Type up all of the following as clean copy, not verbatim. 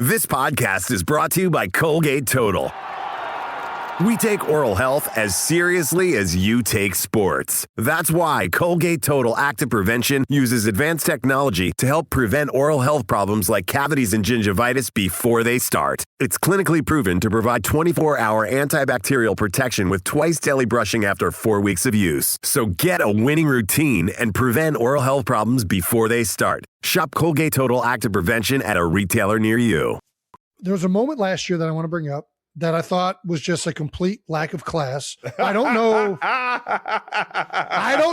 This podcast is brought to you by Colgate Total. We take oral health as seriously as you take sports. That's why Colgate Total Active Prevention uses advanced technology to help prevent oral health problems like cavities and gingivitis before they start. It's clinically proven to provide 24-hour antibacterial protection with twice daily brushing after 4 weeks of use. So get a winning routine and prevent oral health problems before they start. Shop Colgate Total Active Prevention at a retailer near you. There was a moment last year that I want to bring up that I thought was just a complete lack of class. I don't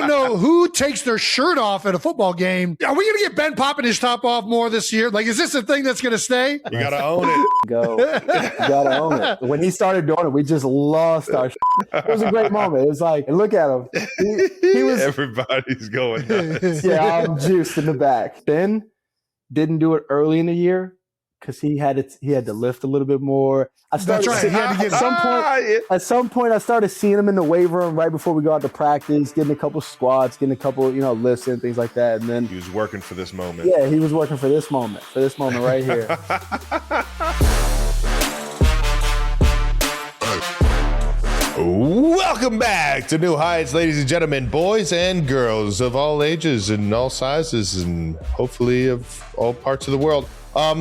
know who takes their shirt off at a football game. Are we going to get Ben popping his top off more this year? Like, is this a thing that's going to stay? You got to own it. You got to own it. When he started doing it, we just lost our It was a great moment. It was like, and look at him. He was. Everybody's going nuts. Yeah, I'm juiced in the back. Ben didn't do it early in the year because he had to lift a little bit more. That's right. He had to get At some point, I started seeing him in the weight room right before we go out to practice, getting a couple squats, getting a couple, lifts and things like that. And then he was working for this moment. Yeah, he was working for this moment right here. Welcome back to New Heights, ladies and gentlemen, boys and girls of all ages and all sizes and hopefully of all parts of the world.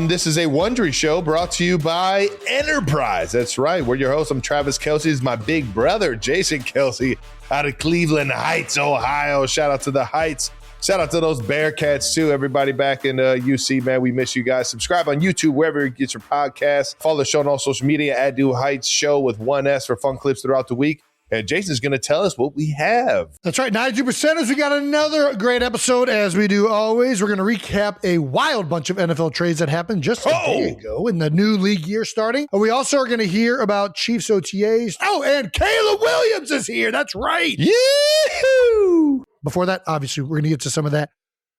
This is a Wondery show brought to you by Enterprise. That's right. We're your hosts. I'm Travis Kelce. This is my big brother, Jason Kelce, out of Cleveland Heights, Ohio. Shout out to the Heights. Shout out to those Bearcats, too. Everybody back in UC, man. We miss you guys. Subscribe on YouTube, wherever you get your podcasts. Follow the show on all social media at New Heights Show with one S for fun clips throughout the week. And Jason's going to tell us what we have. That's right. 92%ers. We got another great episode, as we do always. We're going to recap a wild bunch of NFL trades that happened just a day ago in the new league year starting. We also are going to hear about Chiefs OTAs. Oh, and Caleb Williams is here. That's right. Yee-hoo! Before that, obviously, we're going to get to some of that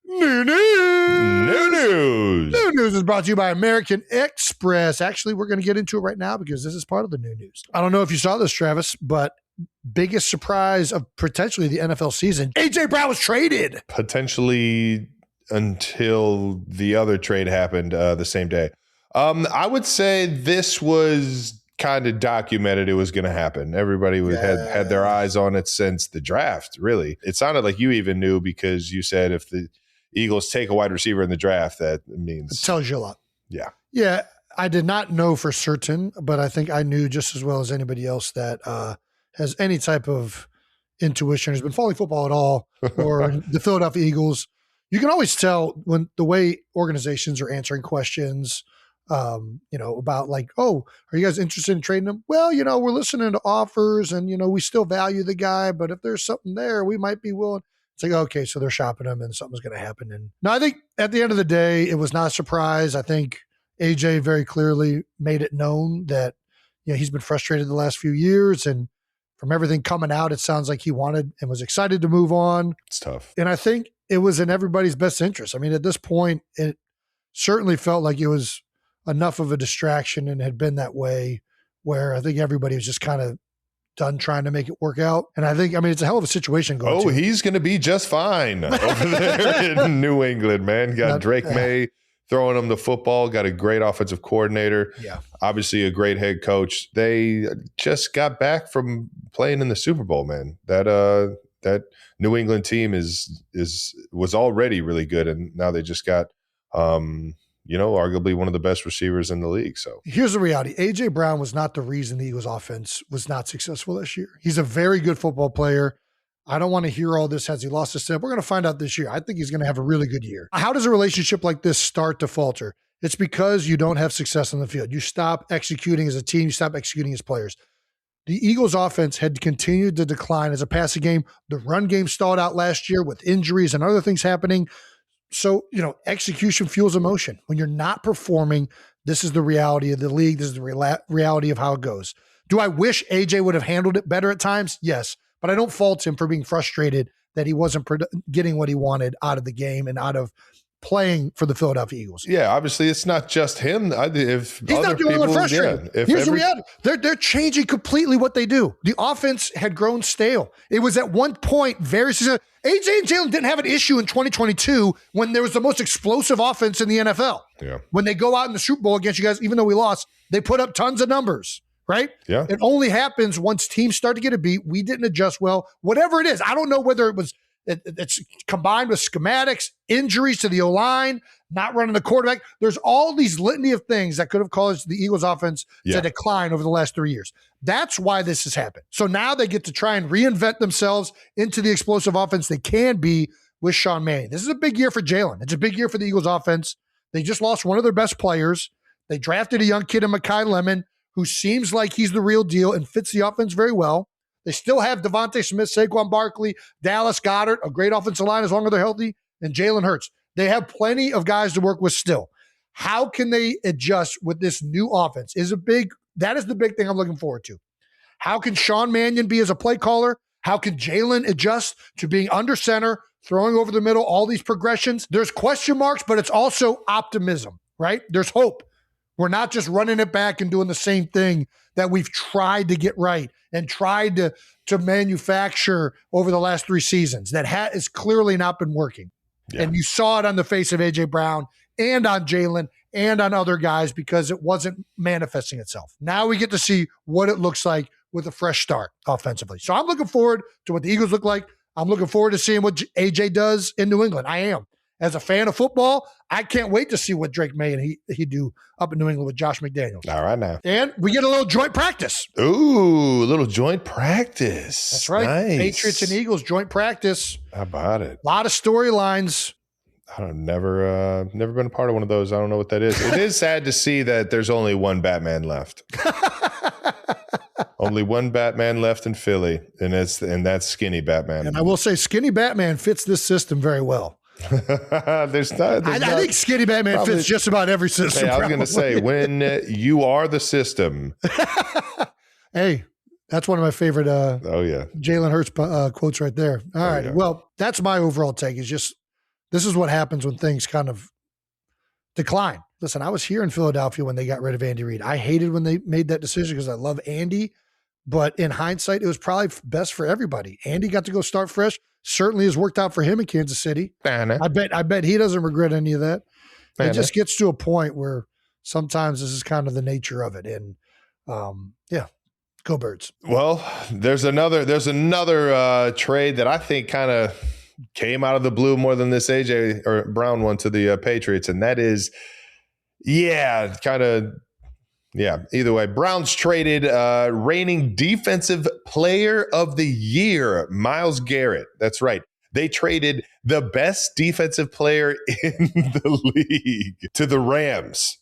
new news. New news. New news is brought to you by American Express. Actually, we're going to get into it right now because this is part of the new news. I don't know if you saw this, Travis, but biggest surprise of potentially the NFL season, A.J. Brown was traded. Potentially until the other trade happened the same day. I would say this was kind of documented. It was going to happen. Everybody had their eyes on it since the draft, really. It sounded like you even knew because you said if the Eagles take a wide receiver in the draft, that means... It tells you a lot. Yeah. Yeah, I did not know for certain, but I think I knew just as well as anybody else that has any type of intuition, has been following football at all, or the Philadelphia Eagles. You can always tell when the way organizations are answering questions, about like, oh, are you guys interested in trading him? Well, we're listening to offers and, we still value the guy, but if there's something there, we might be willing. It's like, okay, so they're shopping him and something's going to happen. And no, I think at the end of the day, it was not a surprise. I think AJ very clearly made it known that, he's been frustrated the last few years, and from everything coming out, it sounds like he wanted and was excited to move on. It's tough. And I think it was in everybody's best interest. I mean, at this point, it certainly felt like it was enough of a distraction and had been that way where I think everybody was just kind of done trying to make it work out. And I think, it's a hell of a situation going to. He's going to be just fine over there in New England, man. Got Drake May throwing him the football, got a great offensive coordinator. Yeah. Obviously a great head coach. They just got back from playing in the Super Bowl, man. That New England team was already really good, and now they just got arguably one of the best receivers in the league. So here's the reality. A.J. Brown was not the reason the Eagles offense was not successful this year. He's a very good football player. I don't want to hear all this. Has he lost a step? We're going to find out this year. I think he's going to have a really good year. How does a relationship like this start to falter? It's because you don't have success on the field. You stop executing as a team. You stop executing as players. The Eagles offense had continued to decline as a passing game. The run game stalled out last year with injuries and other things happening. So, execution fuels emotion. When you're not performing, this is the reality of the league. This is the reality of how it goes. Do I wish AJ would have handled it better at times? Yes. But I don't fault him for being frustrated that he wasn't getting what he wanted out of the game and out of playing for the Philadelphia Eagles. Yeah, obviously it's not just him. If He's other not the only one people, frustrated. Here's the reality. They're changing completely what they do. The offense had grown stale. It was at one point very AJ and Jalen didn't have an issue in 2022 when there was the most explosive offense in the NFL. Yeah. When they go out in the Super Bowl against you guys, even though we lost, they put up tons of numbers, right? Yeah. It only happens once teams start to get a beat. We didn't adjust well. Whatever it is, I don't know whether it's combined with schematics, injuries to the O-line, not running the quarterback. There's all these litany of things that could have caused the Eagles offense to decline over the last 3 years. That's why this has happened. So now they get to try and reinvent themselves into the explosive offense they can be with Sean Mannion. This is a big year for Jalen. It's a big year for the Eagles offense. They just lost one of their best players. They drafted a young kid in Mekhi Lemon who seems like he's the real deal and fits the offense very well. They still have Devontae Smith, Saquon Barkley, Dallas Goedert, a great offensive line as long as they're healthy, and Jalen Hurts. They have plenty of guys to work with still. How can they adjust with this new offense? That is the big thing I'm looking forward to. How can Sean Mannion be as a play caller? How can Jalen adjust to being under center, throwing over the middle, all these progressions? There's question marks, but it's also optimism, right? There's hope. We're not just running it back and doing the same thing that we've tried to get right and tried to manufacture over the last 3 seasons. That has clearly not been working. Yeah. And you saw it on the face of A.J. Brown and on Jalen and on other guys because it wasn't manifesting itself. Now we get to see what it looks like with a fresh start offensively. So I'm looking forward to what the Eagles look like. I'm looking forward to seeing what A.J. does in New England. I am. As a fan of football, I can't wait to see what Drake May and he do up in New England with Josh McDaniels. All right now. And we get a little joint practice. Ooh, a little joint practice. That's right. Nice. Patriots and Eagles joint practice. How about it? A lot of storylines. I've never been a part of one of those. I don't know what that is. It is sad to see that there's only one Batman left. Only one Batman left in Philly, and that's Skinny Batman. And I will say Skinny Batman fits this system very well. I think Skinny Batman fits just about every system. Hey, I was going to say, when you are the system. Hey, that's one of my favorite Jalen Hurts quotes right there. All right. Yeah. Well, that's my overall take is just this is what happens when things kind of decline. Listen, I was here in Philadelphia when they got rid of Andy Reid. I hated when they made that decision because I love Andy. But in hindsight, it was probably best for everybody. Andy got to go start fresh. Certainly has worked out for him in Kansas City. I bet he doesn't regret any of that. It just gets to a point where sometimes this is kind of the nature of it. And go Birds. Well, there's another trade that I think kind of came out of the blue more than this AJ or Brown one to the Patriots, and that is, either way. Browns traded reigning defensive player of the year, Myles Garrett. That's right. They traded the best defensive player in the league to the Rams.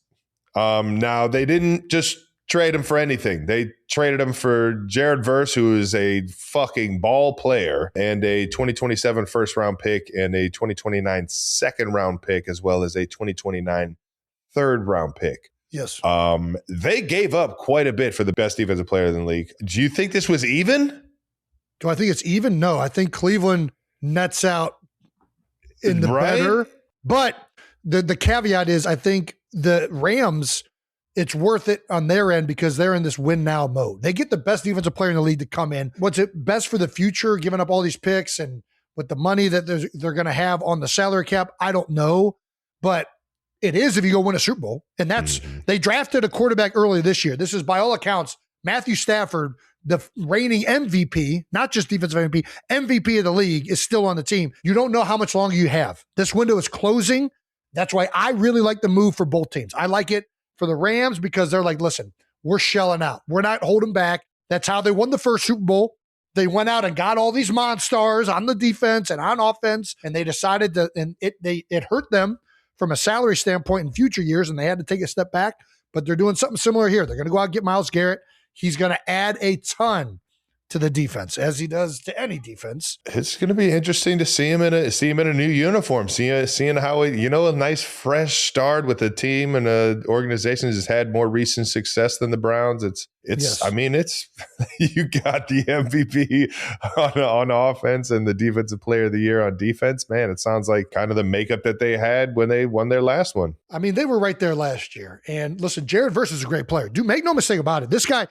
Now, they didn't just trade him for anything. They traded him for Jared Verse, who is a fucking ball player, and a 2027 first-round pick and a 2029 second-round pick, as well as a 2029 third-round pick. Yes. They gave up quite a bit for the best defensive player in the league. Do you think this was even? Do I think it's even? No. I think Cleveland nets out in the better. But the caveat is I think the Rams, it's worth it on their end because they're in this win now mode. They get the best defensive player in the league to come in. What's it best for the future, giving up all these picks and with the money that they're going to have on the salary cap? I don't know. But it is if you go win a Super Bowl. And that's they drafted a quarterback early this year. This is, by all accounts, Matthew Stafford, the reigning MVP, not just defensive MVP of the league, is still on the team. You don't know how much longer you have. This window is closing. That's why I really like the move for both teams. I like it for the Rams because they're like, listen, we're shelling out. We're not holding back. That's how they won the first Super Bowl. They went out and got all these monsters on the defense and on offense, and they decided that, and it hurt them from a salary standpoint in future years, and they had to take a step back, but they're doing something similar here. They're going to go out and get Myles Garrett. He's going to add a ton to the defense, as he does to any defense. It's going to be interesting to see him in a new uniform, seeing how a nice fresh start with a team and a organization that's had more recent success than the Browns. Yes. I mean, you got the MVP on offense and the defensive player of the year on defense. Man, it sounds like kind of the makeup that they had when they won their last one. I mean, they were right there last year. And listen, Jared Verse is a great player. Do make no mistake about it. This guy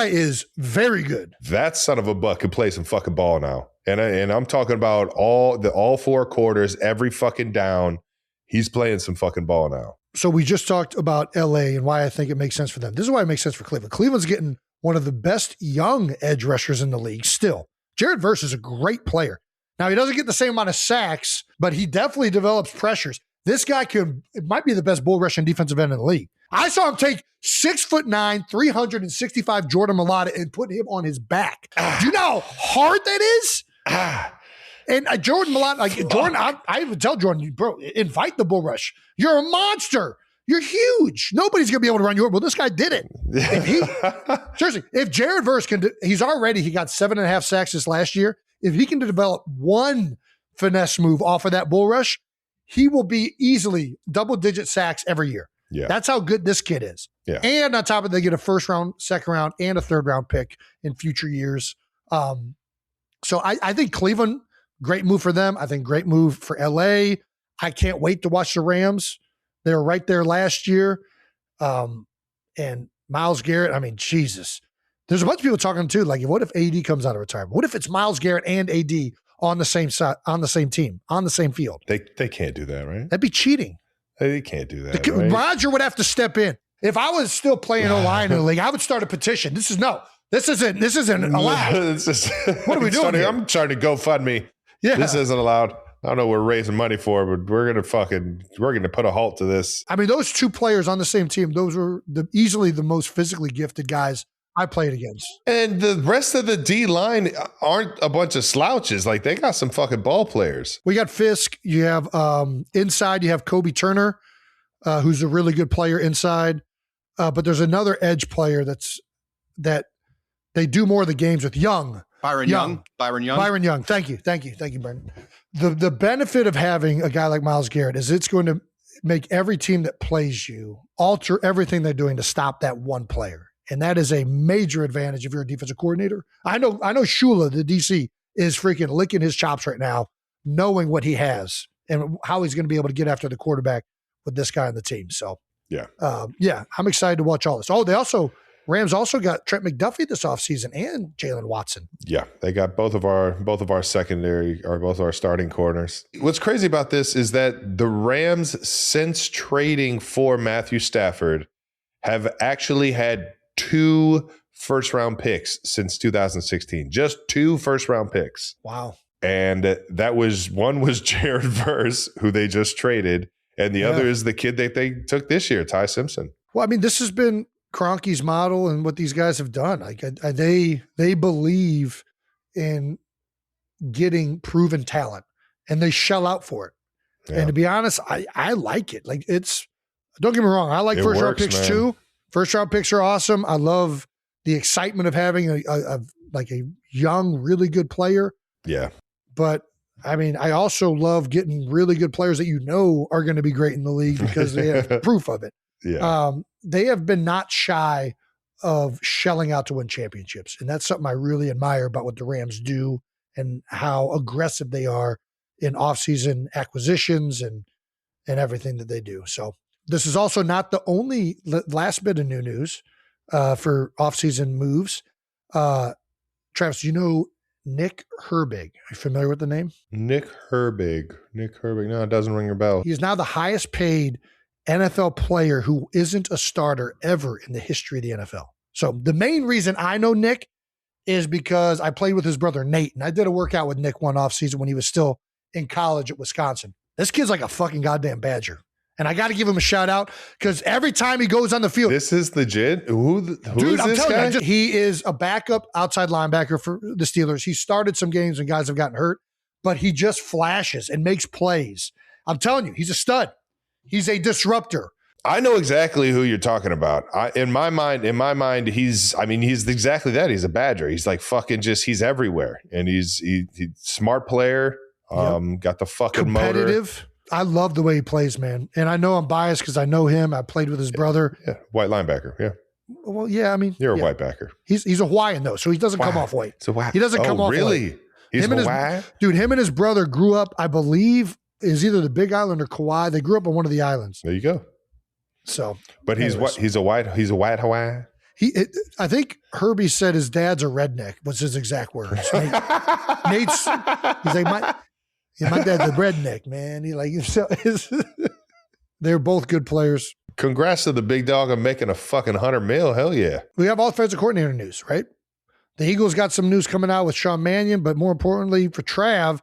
is very good. That son of a buck can play some fucking ball now. And I'm talking about all 4 quarters, every fucking down. He's playing some fucking ball now. So we just talked about LA and why I think it makes sense for them. This is why it makes sense for Cleveland. Cleveland's getting one of the best young edge rushers in the league still. Jared Verse is a great player. Now, he doesn't get the same amount of sacks, but he definitely develops pressures. This guy it might be the best bull rushing defensive end in the league. I saw him take 6'9", 365 Jordan Mailata and put him on his back. Do you know how hard that is? And Jordan Mailata, I would tell Jordan, bro, invite the bull rush. You're a monster. You're huge. Nobody's going to be able to run you over. Well, this guy did it. Seriously, if Jared Verse he got 7.5 sacks this last year. If he can develop one finesse move off of that bull rush, he will be easily double-digit sacks every year. Yeah. That's how good this kid is. Yeah. And on top of it, they get a first round, second round, and a third round pick in future years. So I think Cleveland, great move for them. I think great move for LA. I can't wait to watch the Rams. They were right there last year. And Myles Garrett, I mean, Jesus. There's a bunch of people talking too, like, what if AD comes out of retirement? What if it's Myles Garrett and AD on the same side, on the same team, on the same field? They can't do that, right? That'd be cheating. They can't do that. Right? Roger would have to step in. If I was still playing O-line in the league, I would start a petition. This isn't allowed. What are we doing here? I'm trying to GoFundMe. Yeah. This isn't allowed. I don't know what we're raising money for, but we're gonna put a halt to this. I mean, those 2 players on the same team, those were easily the most physically gifted guys I played against. And the rest of the D line aren't a bunch of slouches. Like, they got some fucking ball players. We got Fisk. You have inside, you have Kobe Turner, who's a really good player inside. But there's another edge player that they do more of the games with. Byron Young. Thank you, Brendan. The benefit of having a guy like Myles Garrett is it's going to make every team that plays you alter everything they're doing to stop that one player. And that is a major advantage if you're a defensive coordinator. I know Shula, the DC, is freaking licking his chops right now, knowing what he has and how he's going to be able to get after the quarterback with this guy on the team. So, I'm excited to watch all this. Oh, Rams also got Trent McDuffie this offseason and Jalen Watson. Yeah, they got both of our secondary or both of our starting corners. What's crazy about this is that the Rams, since trading for Matthew Stafford, have actually had 2 first-round picks since 2016. Just 2 first-round picks. Wow. And one was Jared Verse, who they just traded, and the other is the kid that they took this year, Ty Simpson. Well, I mean, this has been Kroenke's model and what these guys have done. Like, they believe in getting proven talent, and they shell out for it. Yeah. And to be honest, I like it. Like, don't get me wrong, I like first-round picks too. First-round picks are awesome. I love the excitement of having a young, really good player. Yeah. But, I mean, I also love getting really good players that are going to be great in the league because they have proof of it. Yeah. They have been not shy of shelling out to win championships. And that's something I really admire about what the Rams do and how aggressive they are in offseason acquisitions and everything that they do. So, this is also not the only last bit of new news for offseason moves. Travis, do you know Nick Herbig? Are you familiar with the name? Nick Herbig. No, it doesn't ring a bell. He is now the highest paid NFL player who isn't a starter ever in the history of the NFL. So the main reason I know Nick is because I played with his brother Nate, and I did a workout with Nick one offseason when he was still in college at Wisconsin. This kid's like a fucking goddamn Badger. And I got to give him a shout out because every time he goes on the field. This is legit? Who dude, is this guy? He is a backup outside linebacker for the Steelers. He started some games when guys have gotten hurt, but he just flashes and makes plays. I'm telling you, he's a stud. He's a disruptor. I know exactly who you're talking about. In my mind, he's exactly that. He's a Badger. He's like fucking he's everywhere. And he's smart player. Got the fucking competitive. Motor. I love the way he plays, man. And I know I'm biased because I know him. I played with his brother. Yeah. White linebacker. Yeah. Well, yeah, I mean. You're a white backer. He's a Hawaiian, though, so he doesn't come off white. He doesn't come off really? white. He's Hawaiian? Him and his brother grew up, I believe, is either the Big Island or Kauai. They grew up on one of the islands. There you go. So, but he's a white Hawaiian. I think Herbie said his dad's a redneck. Was his exact words. He's like my dad's a redneck, man. They're both good players. Congrats to the big dog on making a fucking $100 million. Hell yeah. We have offensive coordinator news, right? The Eagles got some news coming out with Sean Mannion, but more importantly for Trav,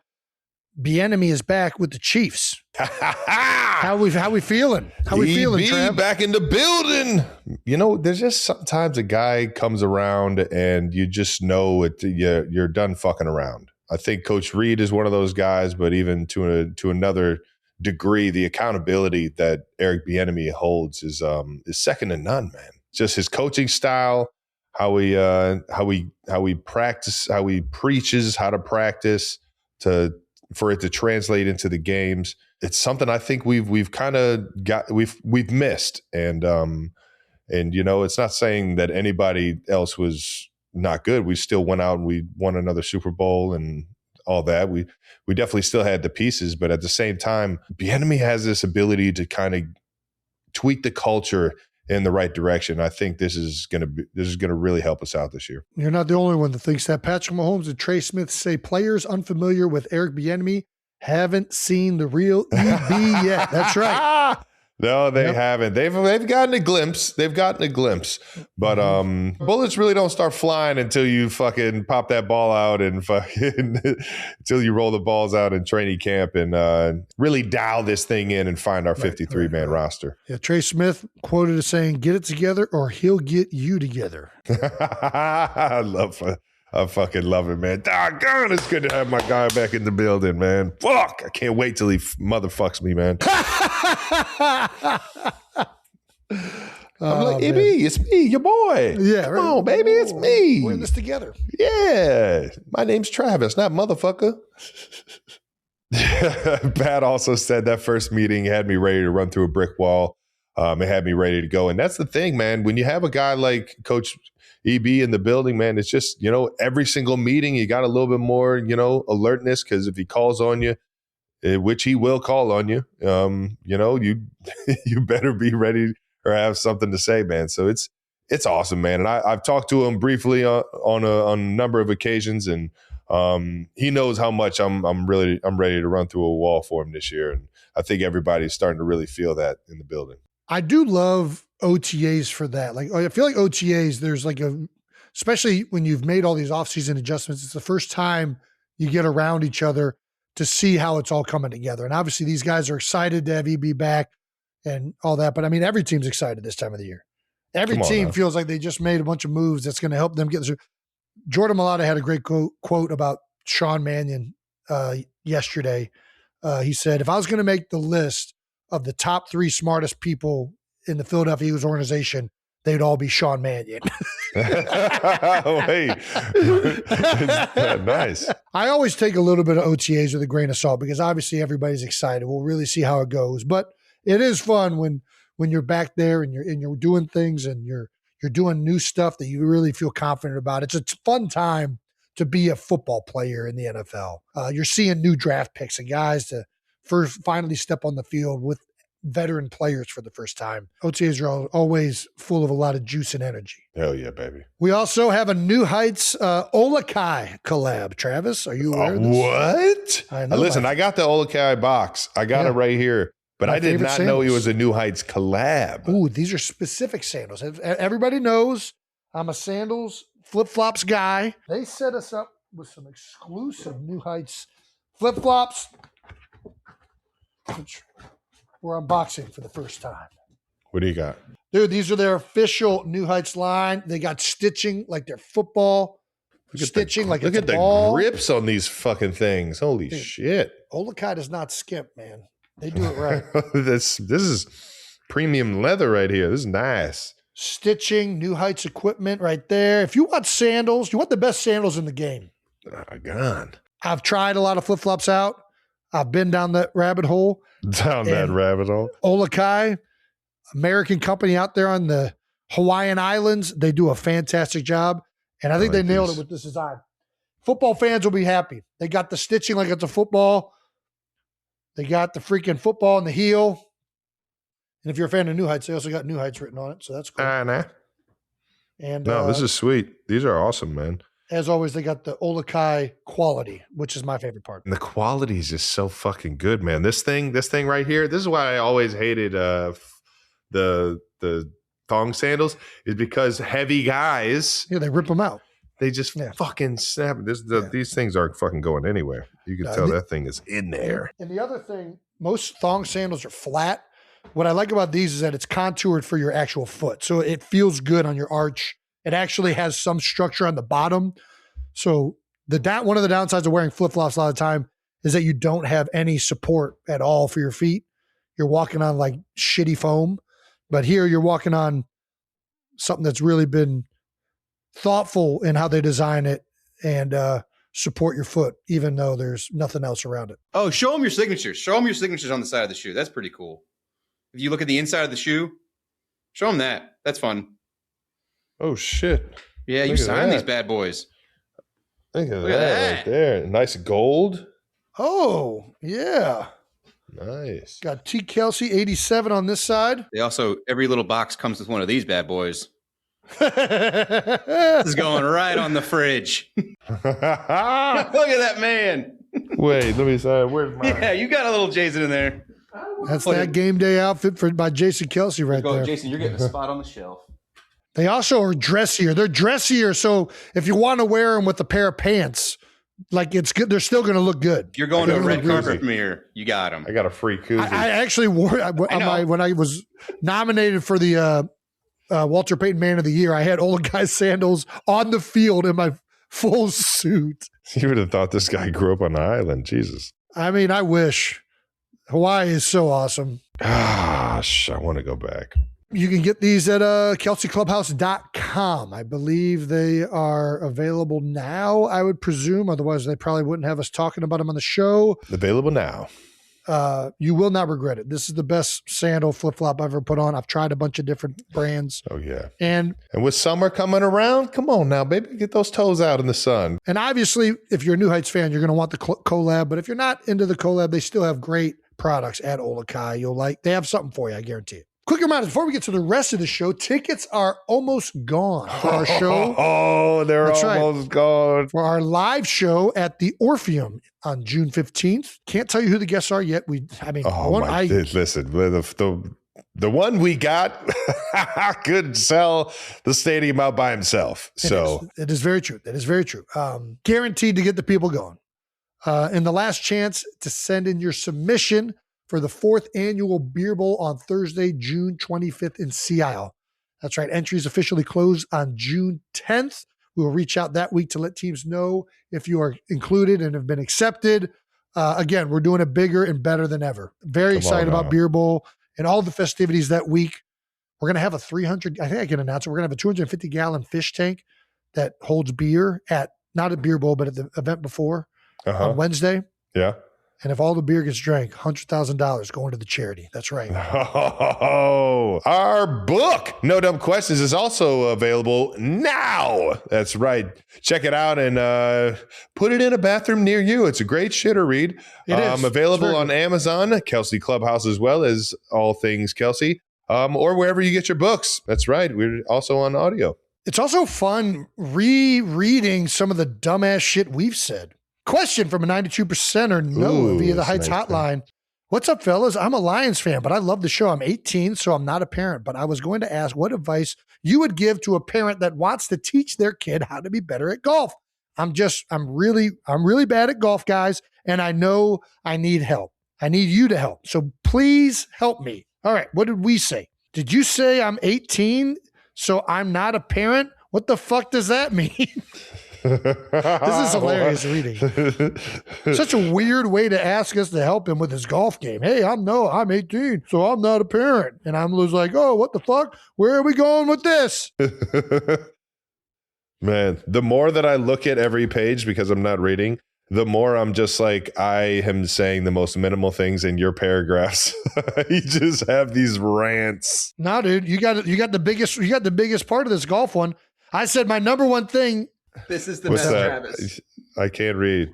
Bieniemy is back with the Chiefs. How we feeling? How we feeling, Trav? Back in the building. You know, there's just sometimes a guy comes around and you just know you're done fucking around. I think Coach Reed is one of those guys, but even to another degree, the accountability that Eric Bieniemy holds is second to none, man. Just his coaching style, how he practice, how he preaches how to practice for it to translate into the games. It's something I think we've kind of we've missed, and you know, it's not saying that anybody else was not good. We still went out and we won another Super Bowl and all that. We definitely still had the pieces, but at the same time, Bieniemy has this ability to kind of tweak the culture in the right direction. I think this is going to really help us out this year. You're not the only one that thinks that. Patrick Mahomes and Trey Smith say players unfamiliar with Eric Bieniemy haven't seen the real EB yet. That's right. No, they haven't. They've gotten a glimpse. But bullets really don't start flying until you fucking pop that ball out and fucking until you roll the balls out in training camp and really dial this thing in and find our 53-man roster. Yeah, Trey Smith quoted as saying, "Get it together or he'll get you together." I fucking love it, man. Doggone, it's good to have my guy back in the building, man. Fuck, I can't wait till he motherfucks me, man. I'm like, EB, it's me, your boy. Yeah, Come on, baby, it's me. We're in this together. Yeah, my name's Travis, not motherfucker. Pat also said that first meeting had me ready to run through a brick wall. It had me ready to go. And that's the thing, man. When you have a guy like Coach EB in the building, man, it's just, you know, every single meeting, you got a little bit more, you know, alertness, because if he calls on you, which he will call on you, you know, you better be ready or have something to say, man. So it's awesome, man. And I've talked to him briefly on a number of occasions, and he knows how much I'm ready to run through a wall for him this year. And I think everybody's starting to really feel that in the building. I do love OTAs for that. Like, I feel like OTAs, there's like especially when you've made all these offseason adjustments, it's the first time you get around each other to see how it's all coming together. And obviously these guys are excited to have EB back and all that. But I mean, every team's excited this time of the year. Every team feels like they just made a bunch of moves that's going to help them get through. Jordan Mailata had a great quote about Sean Mannion yesterday. He said, if I was going to make the list of the top 3 smartest people in the Philadelphia Eagles organization, they'd all be Sean Mannion. Hey, nice. I always take a little bit of OTAs with a grain of salt because obviously everybody's excited. We'll really see how it goes, but it is fun when you're back there and you're doing things and you're doing new stuff that you really feel confident about. It's a fun time to be a football player in the NFL. You're seeing new draft picks and guys to finally step on the field with veteran players for the first time. OTAs are always full of a lot of juice and energy. Hell yeah, baby. We also have a New Heights Olakai collab. Travis, are you aware of this? What? I know. Listen, I got the Olakai box. I got it right here. But I did not know he was a New Heights collab. Ooh, these are specific sandals. Everybody knows I'm a sandals, flip-flops guy. They set us up with some exclusive New Heights flip-flops, which we're unboxing for the first time. What do you got? Dude, these are their official New Heights line. They got stitching like their football. Look at the grips on these fucking things. Holy shit. Olakai does not skimp, man. They do it right. This is premium leather right here. This is nice. Stitching, New Heights equipment right there. If you want sandals, you want the best sandals in the game. Oh, God. I've tried a lot of flip-flops out. I've been down that rabbit hole. Down that rabbit hole. Olakai, American company out there on the Hawaiian Islands, they do a fantastic job. And I think they nailed it with this design. Football fans will be happy. They got the stitching like it's a football. They got the freaking football in the heel. And if you're a fan of New Heights, they also got New Heights written on it. So that's cool. Nah. And No, this is sweet. These are awesome, man. as always, they got the Olakai quality, which is my favorite part. And the quality is just so fucking good, man. This thing right here, this is why I always hated the thong sandals, is because heavy guys, they rip them out. They just fucking snap. These things aren't fucking going anywhere. You can tell that thing is in there. And the other thing, most thong sandals are flat. What I like about these is that it's contoured for your actual foot. So it feels good on your arch. It actually has some structure on the bottom. So one of the downsides of wearing flip-flops a lot of the time is that you don't have any support at all for your feet. You're walking on like shitty foam. But here you're walking on something that's really been thoughtful in how they design it and support your foot, even though there's nothing else around it. Oh, show them your signatures. Show them your signatures on the side of the shoe. That's pretty cool. If you look at the inside of the shoe, show them that. That's fun. Oh, shit. Yeah, you signed these bad boys. Look at that right there. Nice gold. Oh, yeah. Nice. Got T. Kelsey 87 on this side. They also, every little box comes with one of these bad boys. This is going right on the fridge. Look at that man. Wait, let me say, where's mine? Yeah, you got a little Jason in there. That's that game day outfit by Jason Kelsey right there. Jason, you're getting a spot on the shelf. They also are dressier. They're dressier, so if you want to wear them with a pair of pants, like it's good, they're still going to look good. You're going to a red carpet premiere. You got them. I got a free koozie. I actually wore when I was nominated for the Walter Payton Man of the Year. I had Olakai sandals on the field in my full suit. You would have thought this guy grew up on the island. Jesus. I mean, I wish. Hawaii is so awesome. I want to go back. You can get these at KelseyClubhouse.com. I believe they are available now, I would presume. Otherwise, they probably wouldn't have us talking about them on the show. Available now. You will not regret it. This is the best sandal flip-flop I've ever put on. I've tried a bunch of different brands. Oh, yeah. And with summer coming around, come on now, baby. Get those toes out in the sun. And obviously, if you're a New Heights fan, you're going to want the collab. But if you're not into the collab, they still have great products at Olakai. They have something for you, I guarantee it. Quick reminder, before we get to the rest of the show, tickets are almost gone for our show. Oh, they're almost gone. For our live show at the Orpheum on June 15th. Can't tell you who the guests are yet. Listen, the one we got could sell the stadium out by himself. It is very true. That is very true. Guaranteed to get the people going. And the last chance to send in your submission for the 4th annual Beer Bowl on Thursday, June 25th in Sea Isle. That's right. Entries officially close on June 10th. We will reach out that week to let teams know if you are included and have been accepted. Again, we're doing it bigger and better than ever. Very excited about Beer Bowl and all the festivities that week. We're going to have I think I can announce it. We're going to have a 250-gallon fish tank that holds beer not at Beer Bowl, but at the event before on Wednesday. Yeah. And if all the beer gets drank, $100,000 going to the charity. That's right. Oh, our book, No Dumb Questions, is also available now. That's right. Check it out and put it in a bathroom near you. It's a great shitter read. It is. Available on Amazon, Kelsey Clubhouse, as well as All Things Kelsey, or wherever you get your books. That's right. We're also on audio. It's also fun rereading some of the dumbass shit we've said. Question from a 92%er Noah via the Heights hotline. What's up, fellas? I'm a Lions fan, but I love the show. I'm 18, so I'm not a parent, but I was going to ask what advice you would give to a parent that wants to teach their kid how to be better at golf. I'm really bad at golf, guys, and I know I need help. I need you to help. So please help me. All right. What did we say? Did you say I'm 18, so I'm not a parent? What the fuck does that mean? This is hilarious reading. Such a weird way to ask us to help him with his golf game. Hey, I'm 18, so I'm not a parent. And I'm like, oh, what the fuck? Where are we going with this? Man, the more that I look at every page because I'm not reading, the more I'm just like, I am saying the most minimal things in your paragraphs. You just have these rants. No, dude, you got the biggest part of this golf one. I said my number one thing. This is the What's best, that? Travis. I can't read.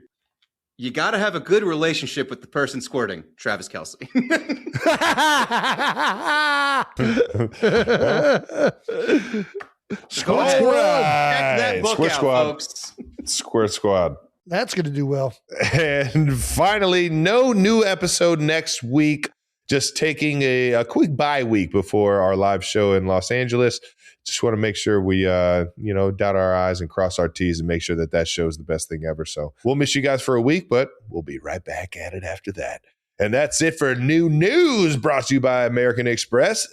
You got to have a good relationship with the person squirting, Travis Kelce. Squirt All squad. right. Check that book Squirt out, squad. folks. Squirt squad. That's going to do well. And finally, no new episode next week. Just taking a quick bye week before our live show in Los Angeles. Just want to make sure we, dot our I's and cross our T's and make sure that show is the best thing ever. So we'll miss you guys for a week, but we'll be right back at it after that. And that's it for new news brought to you by American Express.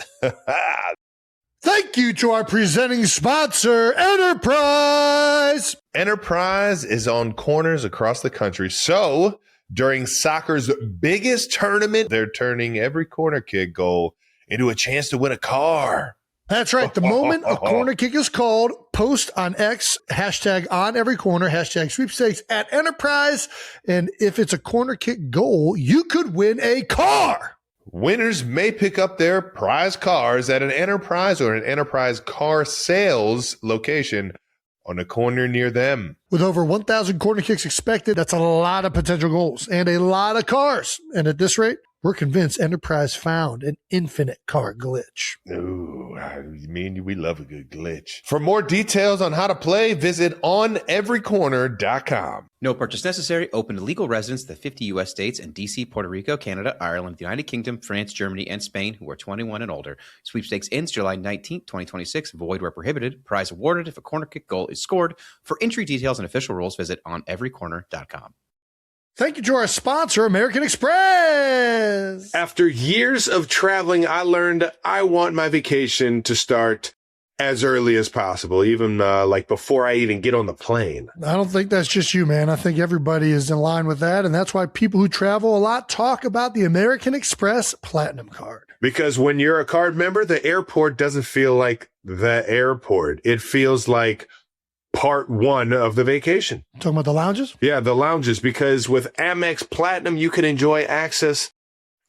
Thank you to our presenting sponsor, Enterprise. Enterprise is on corners across the country. So during soccer's biggest tournament, they're turning every corner kick goal into a chance to win a car. That's right. The moment a corner kick is called, post on X, hashtag on every corner, hashtag sweepstakes at Enterprise. And if it's a corner kick goal, you could win a car. Winners may pick up their prize cars at an Enterprise or an Enterprise car sales location on a corner near them. With over 1,000 corner kicks expected, that's a lot of potential goals and a lot of cars. And at this rate, we're convinced Enterprise found an infinite car glitch. Ooh, me and you, we love a good glitch. For more details on how to play, visit oneverycorner.com. No purchase necessary. Open to legal residents of the 50 U.S. states and D.C., Puerto Rico, Canada, Ireland, the United Kingdom, France, Germany, and Spain who are 21 and older. Sweepstakes ends July 19th, 2026. Void where prohibited. Prize awarded if a corner kick goal is scored. For entry details and official rules, visit oneverycorner.com. Thank you to our sponsor, American Express. After years of traveling, I learned I want my vacation to start as early as possible, even like before I even get on the plane. I don't think that's just you, man. I think everybody is in line with that. And that's why people who travel a lot talk about the American Express Platinum Card. Because when you're a card member, the airport doesn't feel like the airport. It feels like part one of the vacation. Talking about the lounges? Yeah, the lounges, because with Amex Platinum, you can enjoy access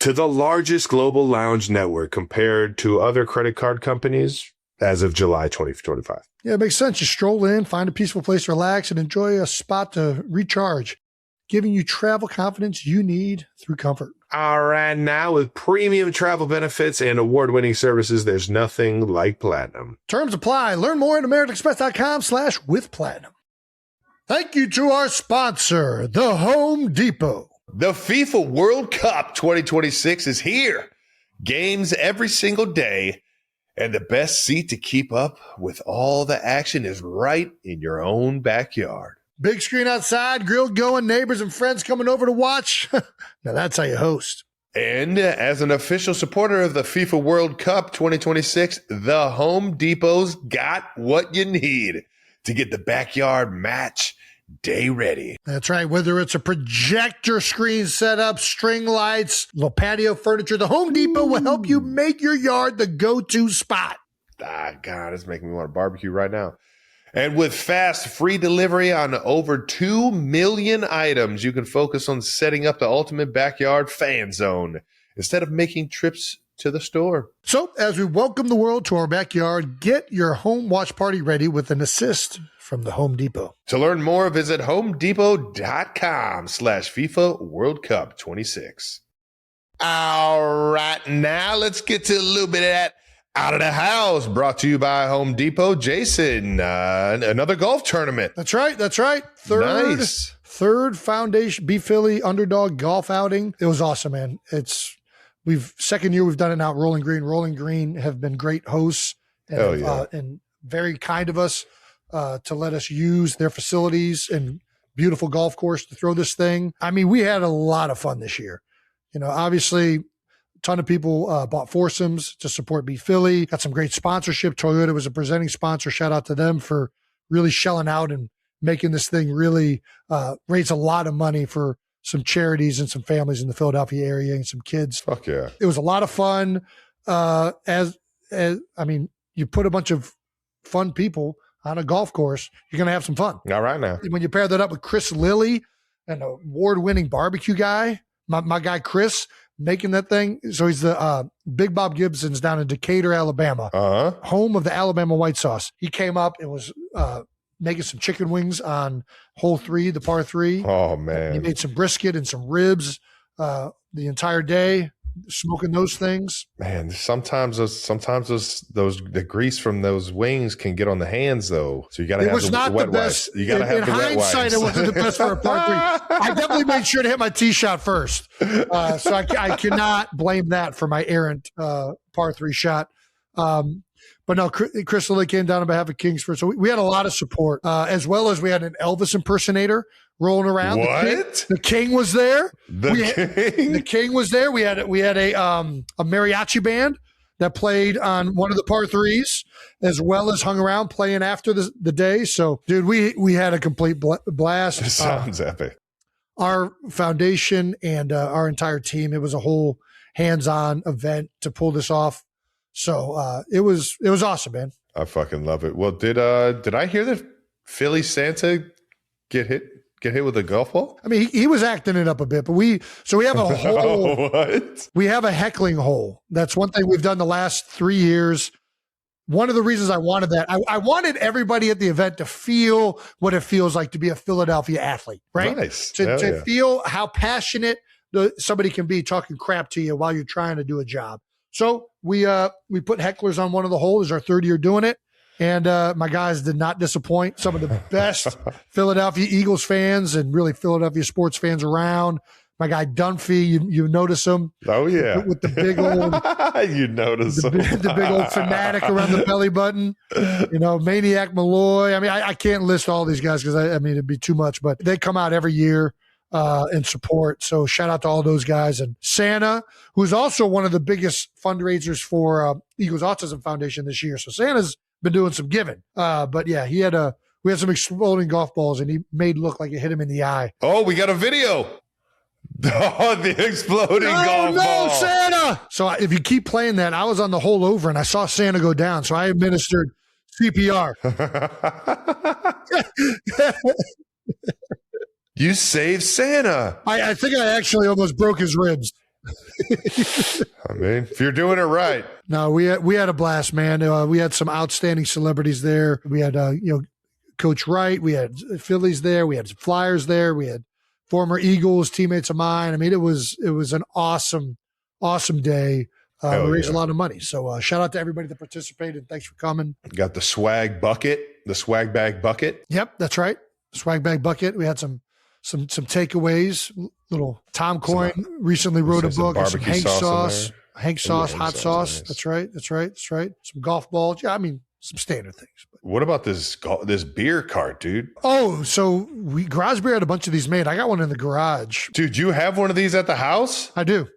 to the largest global lounge network compared to other credit card companies as of July 2025. Yeah, it makes sense. You stroll in, find a peaceful place to relax, and enjoy a spot to recharge, giving you travel confidence you need through comfort. All right, now with premium travel benefits and award-winning services, there's nothing like Platinum. Terms apply. Learn more at americanexpress.com/withplatinum. Thank you to our sponsor, the Home Depot. The FIFA World Cup 2026 is here. Games every single day, and the best seat to keep up with all the action is right in your own backyard. Big screen outside, grill going, neighbors and friends coming over to watch. Now that's how you host. And as an official supporter of the FIFA World Cup 2026, the Home Depot's got what you need to get the backyard match day ready. That's right. Whether it's a projector screen setup, string lights, little patio furniture, the Home Depot will help you make your yard the go-to spot. Ah, God, it's making me want to barbecue right now. And with fast, free delivery on over 2 million items, you can focus on setting up the ultimate backyard fan zone instead of making trips to the store. So, as we welcome the world to our backyard, get your home watch party ready with an assist from the Home Depot. To learn more, visit homedepot.com/FIFA World Cup 26. All right, now let's get to a little bit of that out of the house, brought to you by Home Depot. Jason, another golf tournament. That's right. That's right. Third Foundation B Philly Underdog golf outing. It was awesome, man. Second year we've done it now at Rolling Green. Rolling Green have been great hosts and, and very kind of us to let us use their facilities and beautiful golf course to throw this thing. I mean, we had a lot of fun this year. You know, obviously, ton of people bought foursomes to support Beat Philly. Got some great sponsorship. Toyota was a presenting sponsor. Shout out to them for really shelling out and making this thing really raise a lot of money for some charities and some families in the Philadelphia area and some kids. Fuck yeah. It was a lot of fun. As I mean, you put a bunch of fun people on a golf course, you're going to have some fun. All right now. When you pair that up with Chris Lilly, an award-winning barbecue guy, my guy Chris, making that thing. So he's the Big Bob Gibson's down in Decatur, Alabama, home of the Alabama white sauce. He came up and was making some chicken wings on hole 3, the par 3. Oh man. He made some brisket and some ribs the entire day, smoking those things. Man, sometimes the grease from those wings can get on the hands though. So you got to have the wet wipes. You got to have the wet wipes. In hindsight, it wasn't the best for a par 3. I definitely made sure to hit my tee shot first. So I cannot blame that for my errant par 3 shot. But no, Chris Lilly came down on behalf of Kingsford. So we had a lot of support, as well as we had an Elvis impersonator rolling around. What? The King was there. The King was there. We had a mariachi band that played on one of the par 3s, as well as hung around playing after the day. So, dude, we had a complete blast. It sounds epic. Our foundation and our entire team, it was a whole hands-on event to pull this off. So it was awesome, man. I fucking love it. Well, did I hear that Philly Santa get hit with a golf ball? I mean, he was acting it up a bit, but we have a hole. What? We have a heckling hole. That's one thing we've done the last 3 years. One of the reasons I wanted that, I wanted everybody at the event to feel what it feels like to be a Philadelphia athlete, right? Nice. To feel how passionate somebody can be talking crap to you while you're trying to do a job. So we put hecklers on one of the holes. It's our 3rd year doing it. And my guys did not disappoint. Some of the best Philadelphia Eagles fans and really Philadelphia sports fans around. My guy Dunphy, you notice him. Oh yeah, with the big old you notice the big old fanatic around the belly button. Maniac Malloy. I mean, I can't list all these guys because I mean it'd be too much. But they come out every year and support. So shout out to all those guys. And Santa, who's also one of the biggest fundraisers for Eagles Autism Foundation this year. So Santa's been doing some giving. But yeah, we had some exploding golf balls and he made it look like it hit him in the eye. Oh, we got a video. Oh, the exploding golf ball. Santa. So if you keep playing that, I was on the hole over and I saw Santa go down. So I administered CPR. You saved Santa. I think I actually almost broke his ribs. I mean, if you're doing it right. No, we had a blast, man. We had some outstanding celebrities there. We had Coach Wright. We had Phillies there. We had Flyers there. We had former Eagles teammates of mine. I mean, it was an awesome day. We raised a lot of money. So shout out to everybody that participated. Thanks for coming. Got the swag bag bucket. Yep, that's right. Swag bag bucket. We had some takeaways. Little Tom Coyne recently wrote a book. Some Hank sauce, hot sauce. Nice. That's right. Some golf balls. Yeah, I mean, some standard things. What about this beer cart, dude? Oh, so Garage Beer had a bunch of these made. I got one in the garage. Dude, you have one of these at the house? I do.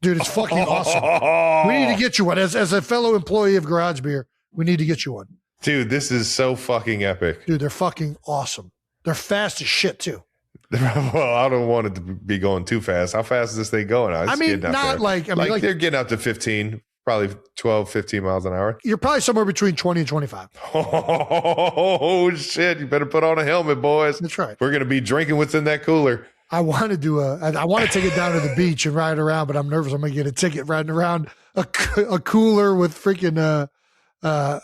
Dude, it's fucking awesome. We need to get you one. As a fellow employee of Garage Beer, we need to get you one. Dude, this is so fucking epic. Dude, they're fucking awesome. They're fast as shit, too. Well, I don't want it to be going too fast. How fast is this thing going? They're getting up to 15, probably 12, 15 miles an hour. You're probably somewhere between 20 and 25. Oh, shit. You better put on a helmet, boys. That's right. We're going to be drinking what's in that cooler. I want to take it down to the beach and ride around, but I'm nervous I'm going to get a ticket riding around a cooler with freaking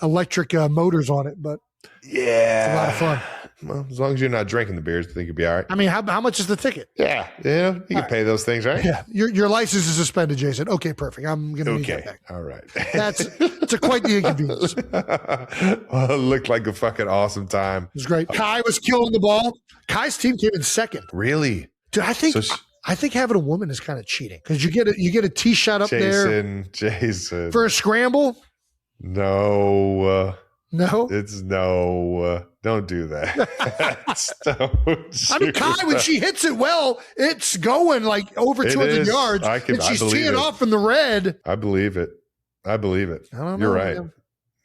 electric motors on it. But yeah, it's a lot of fun. Well, as long as you're not drinking the beers, I think you'll be all right. I mean, how much is the ticket? Yeah, you can pay those things, right? Yeah, your license is suspended, Jason. Okay, perfect. I'm going to need that back. All right. That's quite the inconvenience. Well, it looked like a fucking awesome time. It was great. Kai was killing the ball. Kai's team came in second. Really? Dude, I think having a woman is kind of cheating because you get a tee shot up there. Jason. For a scramble? No. No? It's no. Don't do that. I mean, Kai, when she hits it well, it's going like over 200 yards. And she's teeing off from the red. I believe it. I don't know. You're right.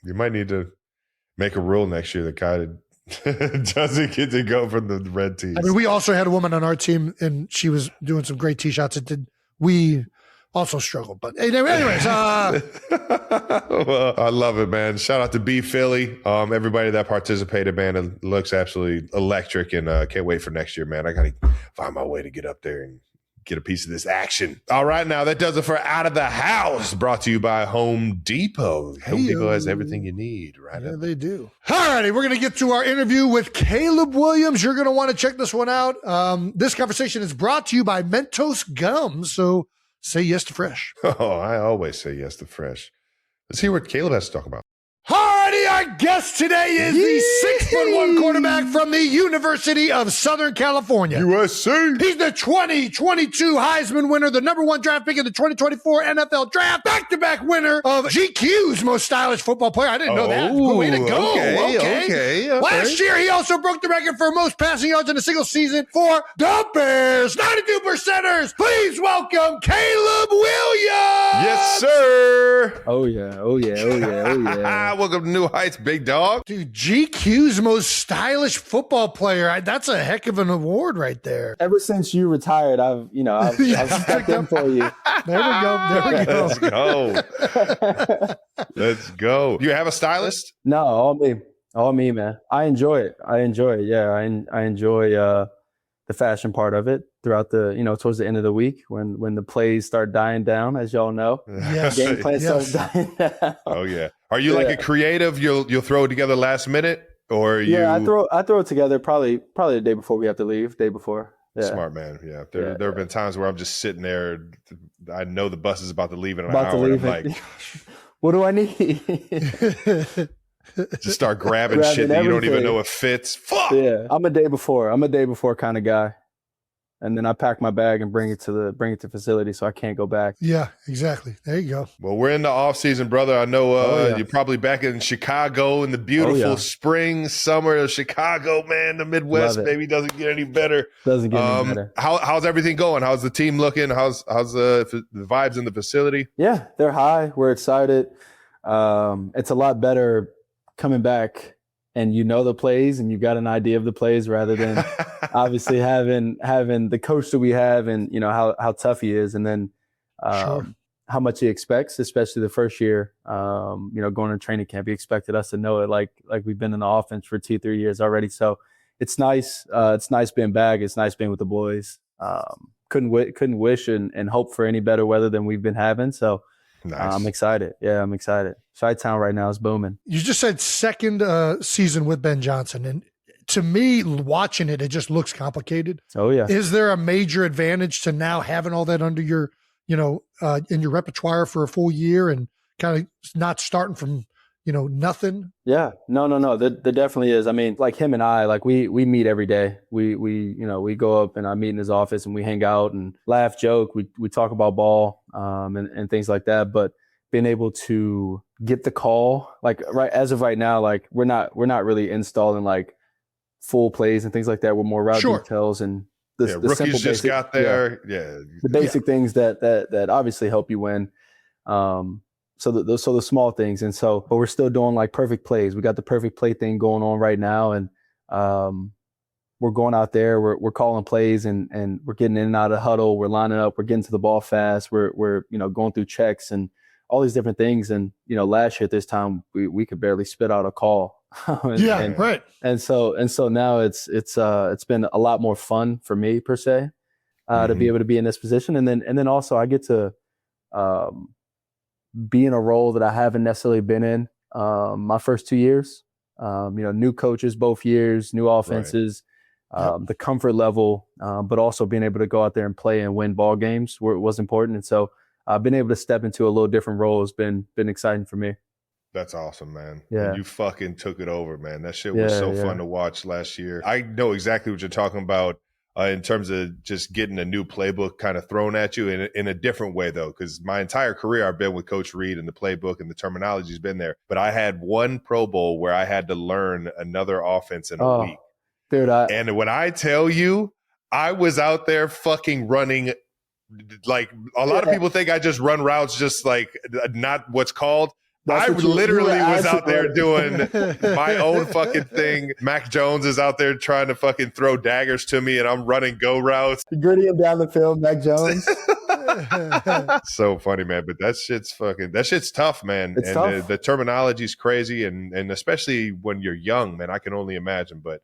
You might need to make a rule next year that Kai Doesn't get to go for the red tees. I mean, we also had a woman on our team, and she was doing some great tee shots. We also struggled, but anyways. Well, I love it, man. Shout out to B Philly. Everybody that participated, man. It looks absolutely electric, and can't wait for next year, man. I gotta find my way to get up there and get a piece of this action. All right, now that does it for Out of the House, brought to you by Home Depot. Home Depot has everything you need, right? Yeah, they do. All righty, we're going to get to our interview with Caleb Williams. You're going to want to check this one out. This conversation is brought to you by Mentos Gum, so say yes to fresh. Oh, I always say yes to fresh. Let's hear what Caleb has to talk about. Alrighty, our guest today is the 6'1" quarterback from the University of Southern California. USC. He's the 2022 Heisman winner, the number 1 draft pick in the 2024 NFL Draft, back-to-back winner of GQ's most stylish football player. I didn't know that. Good way to go. Okay. Last year, he also broke the record for most passing yards in a single season for the Bears. 92%ers. Please welcome Caleb Williams. Yes, sir. Oh yeah. Welcome to New Heights, big dog. Dude, GQ's most stylish football player. That's a heck of an award right there. Ever since you retired, I've stepped in for you. There we go. Let's go. Do you have a stylist? No, all me, man. I enjoy it. Yeah, I enjoy the fashion part of it throughout towards the end of the week when the plays start dying down, as y'all know. Yes. Game plan starts dying down. Oh yeah. Are you like a creative? You'll throw it together last minute, or you? Yeah, I throw it together probably the day before we have to leave. Day before. Yeah. Smart man. Yeah. There have been times where I'm just sitting there. I know the bus is about to leave in an about hour. To leave and I'm like, what do I need? just start grabbing shit that you don't even know if fits. Fuck. Yeah, I'm a day before kind of guy, and then I pack my bag and bring it to the facility, so I can't go back. Yeah, exactly. There you go. Well, we're in the off season, brother. I know you're probably back in Chicago in the beautiful spring, summer of Chicago, man. The Midwest, baby, doesn't get any better. Doesn't get any better. How's everything going? How's the team looking? How's the vibes in the facility? Yeah, they're high. We're excited. It's a lot better coming back and the plays and you got an idea of the plays rather than obviously having the coach that we have and how tough he is and then how much he expects, especially the first year. Going to training camp, he expected us to know it like we've been in the offense for 2-3 years already. So it's nice. It's nice being back. It's nice being with the boys. Couldn't wish and hope for any better weather than we've been having. So nice. I'm excited. Yeah, I'm excited. Chi-Town right now is booming. You just said second season with Ben Johnson. And to me, watching it, it just looks complicated. Oh, yeah. Is there a major advantage to now having all that under your, in your repertoire for a full year and kind of not starting from, nothing? Yeah. No. There definitely is. I mean, like him and I, like we meet every day. We go up and I meet in his office and we hang out and laugh, joke. We talk about ball and things like that. But being able to get the call, like as of right now, like we're not really installing like full plays and things like that. We're more route details and the rookies simple just basic, got there. Yeah. The basic things that obviously help you win. So the small things. And but we're still doing like perfect plays. We got the perfect play thing going on right now. And we're going out there, we're calling plays and we're getting in and out of the huddle. We're lining up, we're getting to the ball fast. We're going through checks and all these different things. And, last year at this time, we could barely spit out a call. Right. And so now it's been a lot more fun for me per se, to be able to be in this position. And then also I get to be in a role that I haven't necessarily been in my first 2 years. New coaches both years, new offenses, the comfort level, but also being able to go out there and play and win ball games where it was important. And so I've been able to step into a little different role has been exciting for me. That's awesome, man. Yeah. And you fucking took it over, man. That shit was so fun to watch last year. I know exactly what you're talking about in terms of just getting a new playbook kind of thrown at you in a different way, though, because my entire career I've been with Coach Reed and the playbook and the terminology's been there. But I had one Pro Bowl where I had to learn another offense in a week. Dude, and when I tell you, I was out there fucking running. Like a lot of people think I just run routes, just like not what's called. I literally was out there doing my own fucking thing. Mac Jones is out there trying to fucking throw daggers to me, and I'm running go routes. Gritty him down the field, Mac Jones. So funny, man. But that shit's tough, man. It's and tough. The terminology's crazy, and especially when you're young, man. I can only imagine. But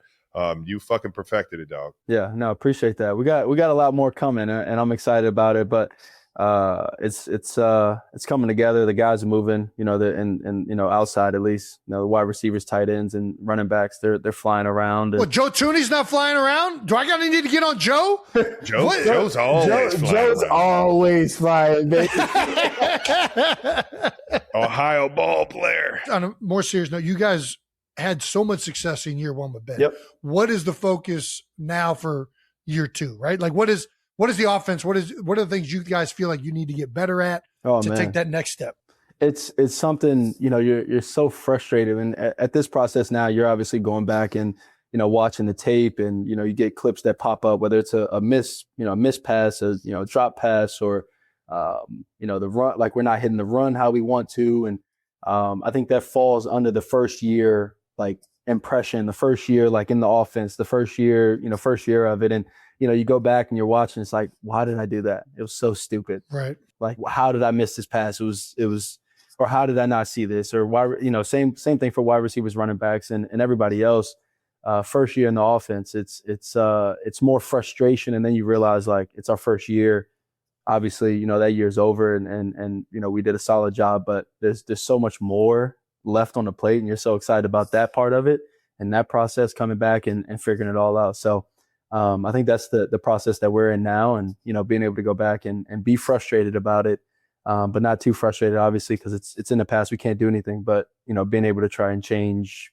you fucking perfected it, dog. Yeah, no, appreciate that. We got a lot more coming, and I'm excited about it. But it's coming together. The guys are moving, and outside at least, the wide receivers, tight ends, and running backs, they're flying around. Well, Joe Tooney's not flying around. Do I got need to get on Joe? Joe's always flying. Joe's always flying, baby. Ohio ball player. On a more serious note, you guys had so much success in year one with Ben. Yep. What is the focus now for year two? Right? Like, what is the offense? What are the things you guys feel like you need to get better at to take that next step? It's something, you're so frustrated. And at this process now, you're obviously going back and, watching the tape, and, you get clips that pop up, whether it's a miss pass, a drop pass, or, the run, like we're not hitting the run how we want to. And I think that falls under the first year, like impression, the first year, like in the offense, the first year of it. And, you go back and you're watching, it's like, why did I do that? It was so stupid. Right. Like, how did I miss this pass? It was, or how did I not see this? Or why, same thing for wide receivers, running backs, and everybody else. First year in the offense, it's more frustration. And then you realize, like, it's our first year. Obviously, that year's over, and we did a solid job, but there's so much more left on the plate, and you're so excited about that part of it and that process, coming back and figuring it all out. So I think that's the process that we're in now, and being able to go back and be frustrated about it, but not too frustrated, obviously, because it's in the past. We can't do anything, but being able to try and change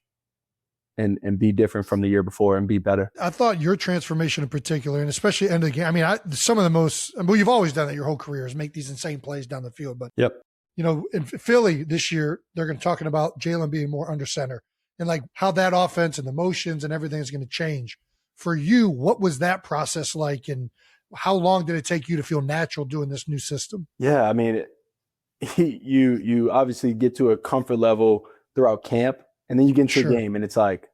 and be different from the year before and be better. I thought your transformation in particular, and especially end of the game, I mean, some of the most, well, you've always done that your whole career, is make these insane plays down the field. But, yep. In Philly this year, they're going to talking about Jalen being more under center, and like how that offense and the motions and everything is going to change. For you, what was that process like, and how long did it take you to feel natural doing this new system? Yeah, I mean, you obviously get to a comfort level throughout camp, and then you get into a game, and it's like,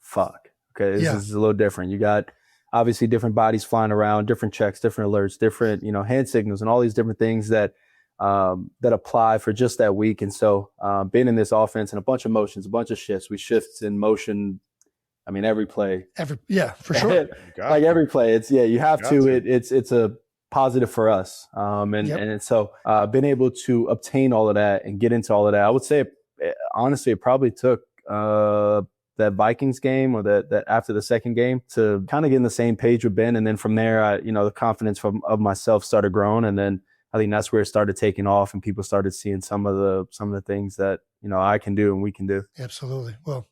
fuck, okay, this is a little different. You got obviously different bodies flying around, different checks, different alerts, different hand signals, and all these different things that apply for just that week. And so being in this offense and a bunch of motions, a bunch of shifts, we shift in motion. I mean, every play. For sure. Like every play, you have to. It's a positive for us. And so being able to obtain all of that and get into all of that, I would say, honestly, it probably took that Vikings game, or that after the second game, to kind of get in the same page with Ben. And then from there, the confidence of myself started growing. And then I think that's where it started taking off, and people started seeing some of the things that, I can do and we can do. Absolutely. Well,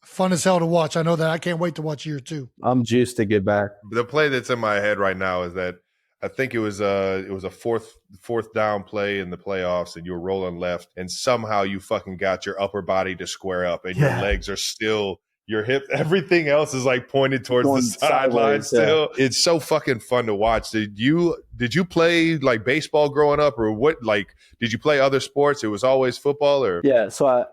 fun as hell to watch. I know that. I can't wait to watch year two. I'm juiced to get back. The play that's in my head right now is that I think it was a fourth down play in the playoffs, and you were rolling left, and somehow you fucking got your upper body to square up, and your legs are still, your hip, everything else is like pointed towards the sideline still. Yeah. It's so fucking fun to watch. Did you play like baseball growing up, or what? Like, did you play other sports? It was always football, or? Yeah. So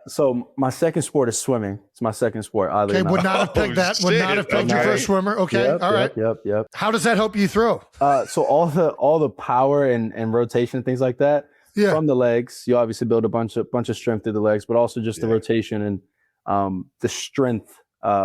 my second sport is swimming. It's my second sport. Okay, would not have picked that. Would not have picked you for a swimmer. Okay, all right. Yep. How does that help you throw? So all the power and rotation and things like that from the legs. You obviously build a bunch of strength through the legs, but also just the rotation and the strength.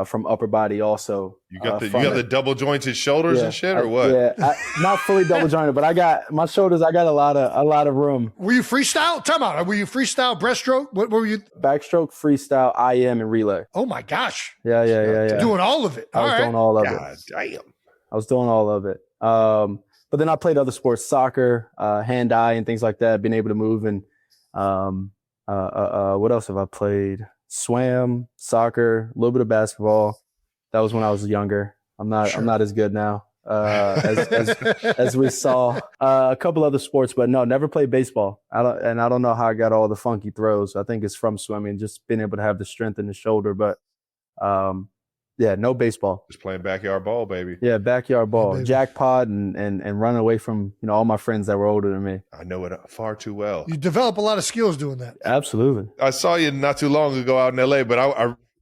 From upper body also. You got the double jointed shoulders and shit, or what? Not fully double jointed, but I got my shoulders. I got a lot of room. Were you freestyle? Tell me, were you freestyle breaststroke? What were you? Backstroke, freestyle, IM, and relay. Oh my gosh! Yeah. Doing all of it. I was doing all of it. God damn. I was doing all of it. But then I played other sports, soccer, hand-eye, and things like that. Being able to move, and what else have I played? Swam, soccer, a little bit of basketball. That was when I was younger. I'm not as good now as we saw. A couple other sports, but no, never played baseball. I don't know how I got all the funky throws. I think it's from swimming, just being able to have the strength in the shoulder. But Yeah, no baseball. Just playing backyard ball, baby. Yeah, backyard ball, baby. jackpot, and running away from all my friends that were older than me. I know it far too well. You develop a lot of skills doing that. Absolutely. I saw you not too long ago out in LA, but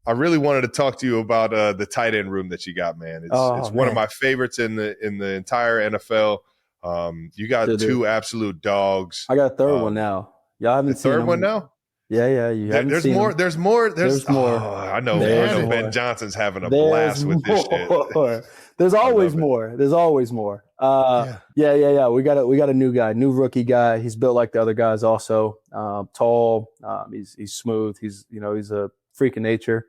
I really wanted to talk to you about the tight end room that you got, man. It's one of my favorites in the entire NFL. You got two absolute dogs. I got a third one now. Y'all haven't seen third one now? Yeah. There's more. There's more. There's more. Oh, I know Ben Johnson's having a blast with this shit. There's always more. There's always more. Yeah. We got a new guy, new rookie guy. He's built like the other guys also. Tall. He's smooth. He's a freak of nature.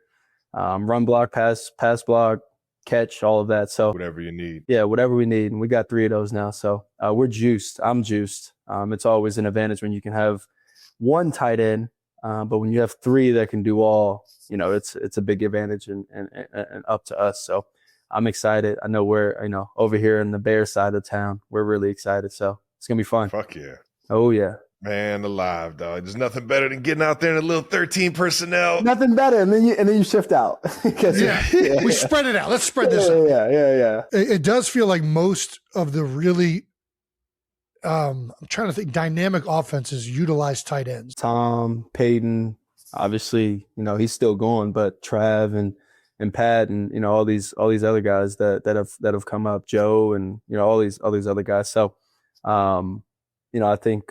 Run block, pass block, catch, all of that. So whatever you need. Yeah, whatever we need. And we got 3 of those now. So we're juiced. I'm juiced. It's always an advantage when you can have one tight end. But when you have 3 that can do all, it's a big advantage and up to us. So I'm excited. I know we're, over here in the Bears side of town, we're really excited. So it's going to be fun. Fuck yeah. Oh, yeah. Man alive, dog. There's nothing better than getting out there in a little 13 personnel. Nothing better. And then you shift out. We spread it out. Let's spread this out. Yeah. It does feel like most of the really, I'm trying to think, dynamic offenses utilize tight ends. Tom, Peyton, obviously, he's still going, but Trav and Pat and, all these other guys that have come up, Joe and, all these other guys. So, I think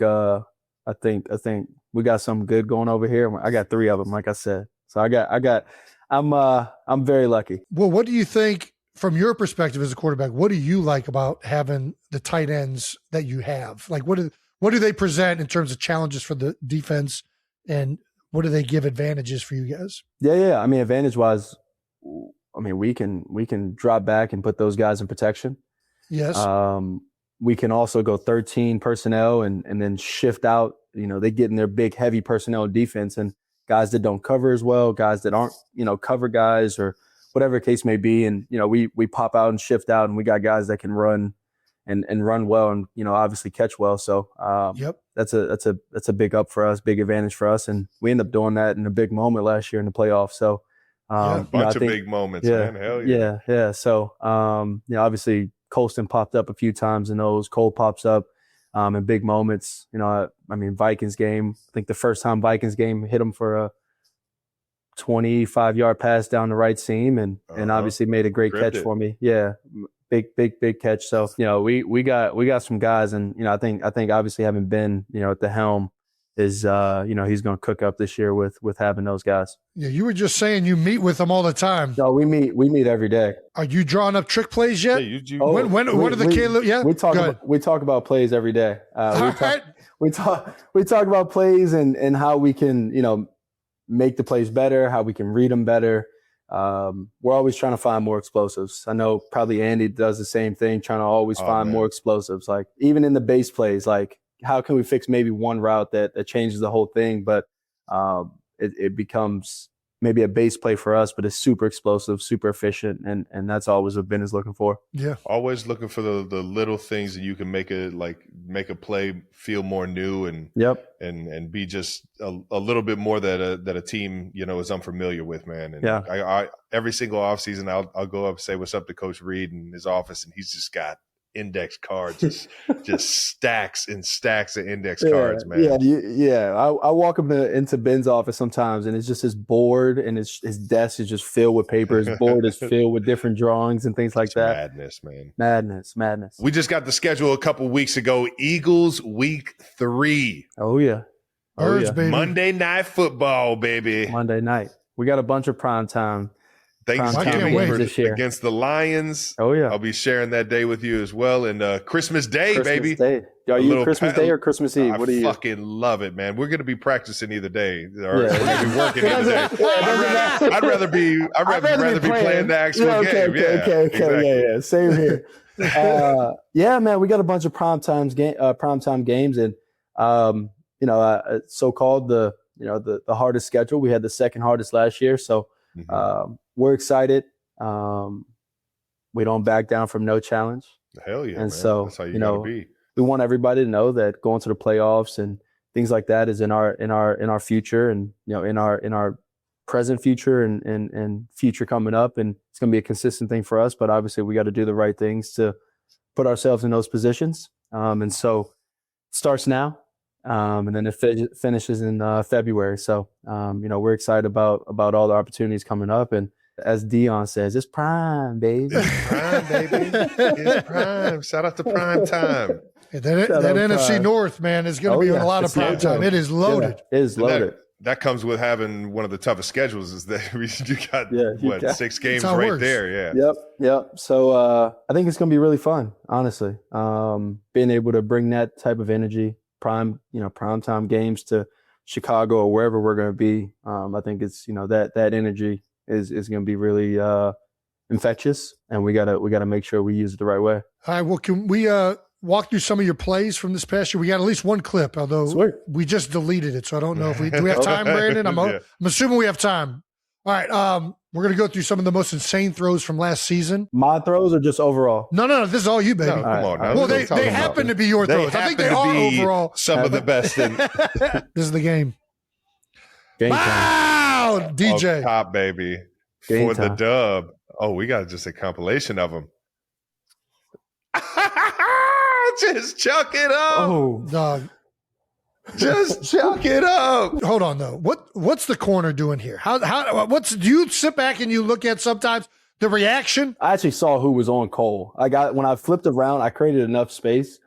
we got something good going over here. I got 3 of them, like I said. So I'm very lucky. Well, what do you think from your perspective as a quarterback? What do you like about having the tight ends that you have? Like, what do they present in terms of challenges for the defense, and what do they give advantages for you guys? Yeah. I mean, advantage wise, we can drop back and put those guys in protection. Yes. We can also go 13 personnel and then shift out. They get in their big, heavy personnel defense and guys that don't cover as well, guys that aren't, cover guys or whatever the case may be. And, we pop out and shift out, and we got guys that can run and run well and, obviously catch well. So that's a big up for us, big advantage for us. And we end up doing that in a big moment last year in the playoffs. So a bunch of big moments, man. Hell yeah. Yeah. So, obviously, Colston popped up a few times in those. Cole pops up in big moments. Vikings game. I think the first time Vikings game hit him for a 25-yard pass down the right seam and obviously made a great catch for me. Yeah, big catch. So we got some guys, and I think obviously having been at the helm is he's going to cook up this year with having those guys. Yeah, you were just saying you meet with them all the time. No, we meet every day. Are you drawing up trick plays yet? Yeah, when are the kids? Yeah, we talk about plays every day. We talk about plays and how we can make the plays better, how we can read them better. We're always trying to find more explosives. I know probably Andy does the same thing, trying to always find more explosives. Like even in the base plays, like how can we fix maybe one route that changes the whole thing? But it becomes maybe a base play for us, but it's super explosive, super efficient, and that's always what Ben is looking for. Yeah, always looking for the little things that you can make a play feel more new and and be just a little bit more that a team is unfamiliar with, man. And I every single offseason I'll go up and say what's up to Coach Reed in his office, and he's just got index cards, just stacks and stacks of index cards, man. I walk him into Ben's office sometimes, and it's just his board and his desk is just filled with paper. His board is filled with different drawings and things like that. Madness, man. Madness. We just got the schedule a couple weeks ago. Eagles week 3. Oh yeah. Birds, baby. Monday Night Football, baby. Monday night. We got a bunch of primetime. Thanksgiving against the Lions. Oh yeah, I'll be sharing that day with you as well. And Christmas Day, baby. Day. Are you Christmas Day or Christmas Eve? What are you? I fucking love it, man. We're going to be practicing either day, or we're going to be working either day. I'd rather be playing the actual game. Okay. Same here. Man, we got a bunch of primetime games, and so-called the hardest schedule. We had the second hardest last year, so. We're excited. We don't back down from no challenge. Hell yeah, and man. So that's how you gotta be. We want everybody to know that going to the playoffs and things like that is in our future, and in our present future and future coming up. And it's going to be a consistent thing for us. But obviously, we got to do the right things to put ourselves in those positions. And so it starts now. And then it finishes in February. So, we're excited about all the opportunities coming up. And as Dion says, it's prime, baby. It's prime, baby. It's prime. Shout out to prime time. Yeah, that NFC prime. North, man, is going to be on a lot of prime time. It is loaded. Yeah, it is loaded. That comes with having one of the toughest schedules. Is that you got 6 games right there? Yeah. Yep. So I think it's going to be really fun, honestly. Being able to bring that type of energy, prime time games to Chicago or wherever we're going to be. I think it's that energy is going to be really infectious, and we gotta make sure we use it the right way. All right. Well, can we walk through some of your plays from this past year? We got at least one clip, although we just deleted it, so I don't know if do we have time, Brandon? I'm assuming we have time. All right. We're gonna go through some of the most insane throws from last season. My throws or just overall? No. This is all you, baby. No, come on. Now. Well, they happen to be your throws. I think they are overall some of the best. This is the game. Game time. Wow, DJ. Top, baby. Game for time. The dub. Oh, we got just a compilation of them. Just chuck it up. Oh, dog. Just chuck it up. Hold on, though. What's the corner doing here? Do you sit back and you look at sometimes the reaction? I actually saw who was on Cole. When I flipped around, I created enough space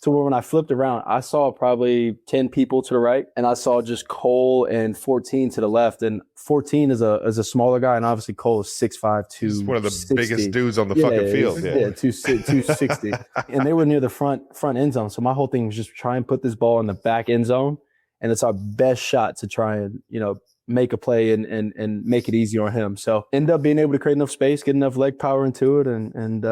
to where when I flipped around, I saw probably 10 people to the right, and I saw just Cole and 14 to the left. And 14 is a smaller guy, and obviously Cole is 6'5", 260. He's one of the biggest dudes on the fucking field. Yeah, 260. And they were near the front end zone. So my whole thing was just try and put this ball in the back end zone, and it's our best shot to try and make a play and make it easier on him. So end up being able to create enough space, get enough leg power into it, and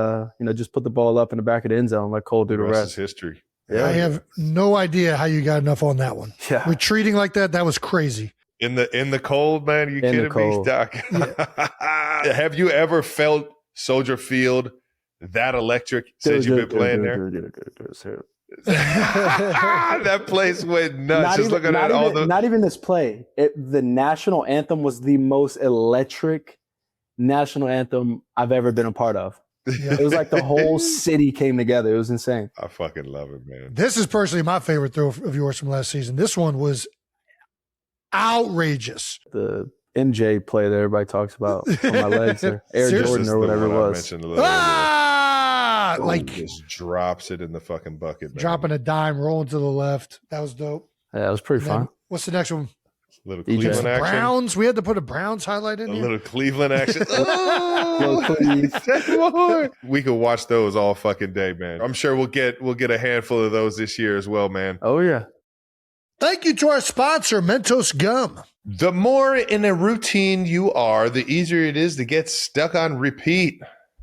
just put the ball up in the back of the end zone, let Cole do the rest. Is history. Yeah. I have no idea how you got enough on that one. Yeah. Retreating like that was crazy. In the cold, man. You kidding me, Doc? Yeah. Have you ever felt Soldier Field that electric since you've been playing there? That place went nuts. Not even this play. The national anthem was the most electric national anthem I've ever been a part of. Yeah. It was like the whole city came together. It was insane. I fucking love it, man. This is personally my favorite throw of yours from last season. This one was outrageous. The MJ play that everybody talks about on my legs, or Air Jordan or whatever it was. Like just drops it in the fucking bucket, man. Dropping a dime, rolling to the left. That was dope. Yeah, it was pretty fun. What's the next one? Little Cleveland action. Browns. We had to put a Browns highlight in here. Little Cleveland action. We could watch those all fucking day, man. I'm sure we'll get a handful of those this year as well, man. Oh yeah. Thank you to our sponsor, Mentos Gum. The more in a routine you are, the easier it is to get stuck on repeat.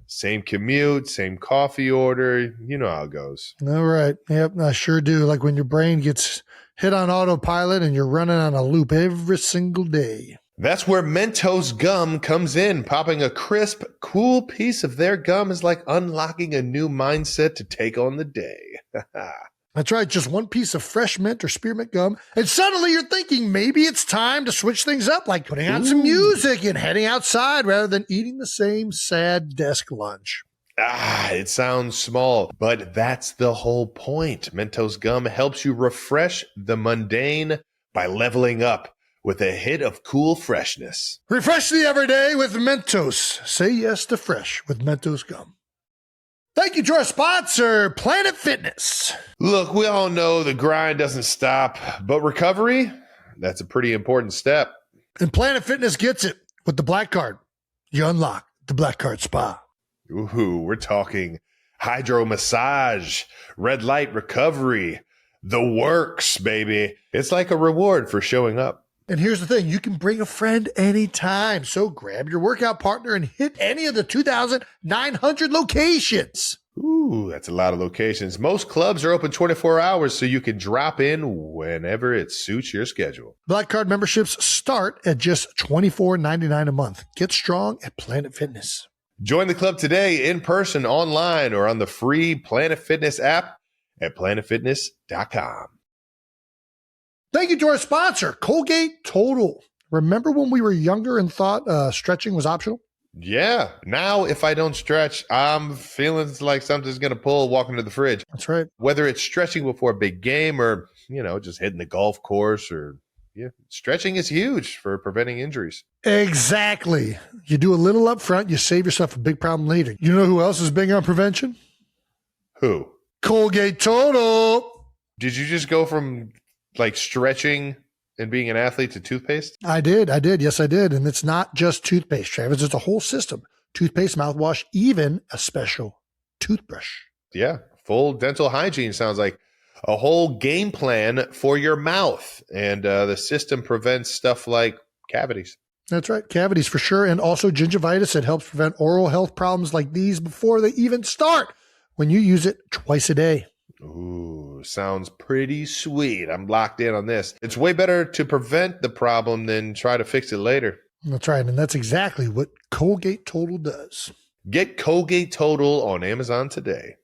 Same commute, same coffee order. You know how it goes. All right. Yep, I sure do. Like when your brain gets hit on autopilot and you're running on a loop every single day. That's where Mentos Gum comes in. Popping a crisp, cool piece of their gum is like unlocking a new mindset to take on the day. That's right. Just one piece of fresh mint or spearmint gum, and suddenly you're thinking maybe it's time to switch things up, like putting on some music and heading outside rather than eating the same sad desk lunch. It sounds small, but that's the whole point. Mentos Gum helps you refresh the mundane by leveling up with a hit of cool freshness. Refresh the everyday with Mentos. Say yes to fresh with Mentos Gum. Thank you to our sponsor, Planet Fitness. Look, we all know the grind doesn't stop, but recovery, that's a pretty important step. And Planet Fitness gets it with the Black Card. You unlock the Black Card Spa. Ooh, we're talking hydro massage, red light recovery, the works, baby. It's like a reward for showing up. And here's the thing, you can bring a friend anytime. So grab your workout partner and hit any of the 2,900 locations. Ooh, that's a lot of locations. Most clubs are open 24 hours, so you can drop in whenever it suits your schedule. Black Card memberships start at just $24.99 a month. Get strong at Planet Fitness. Join the club today in person, online, or on the free Planet Fitness app at planetfitness.com. Thank you to our sponsor, Colgate Total. Remember when we were younger and thought stretching was optional? Yeah. Now, if I don't stretch, I'm feeling like something's going to pull walking to the fridge. That's right. Whether it's stretching before a big game or, just hitting the golf course stretching is huge for preventing injuries. Exactly. You do a little up front, you save yourself a big problem later. You know who else is big on prevention? Who? Colgate Total. Did you just go from like stretching and being an athlete to toothpaste? I did. Yes, I did. And it's not just toothpaste, Travis. It's a whole system. Toothpaste, mouthwash, even a special toothbrush. Yeah. Full dental hygiene sounds like a whole game plan for your mouth. And the system prevents stuff like cavities. That's right. Cavities for sure. And also gingivitis. It helps prevent oral health problems like these before they even start when you use it twice a day. Ooh, sounds pretty sweet. I'm locked in on this. It's way better to prevent the problem than try to fix it later. That's right. And that's exactly what Colgate Total does. Get Colgate Total on Amazon today.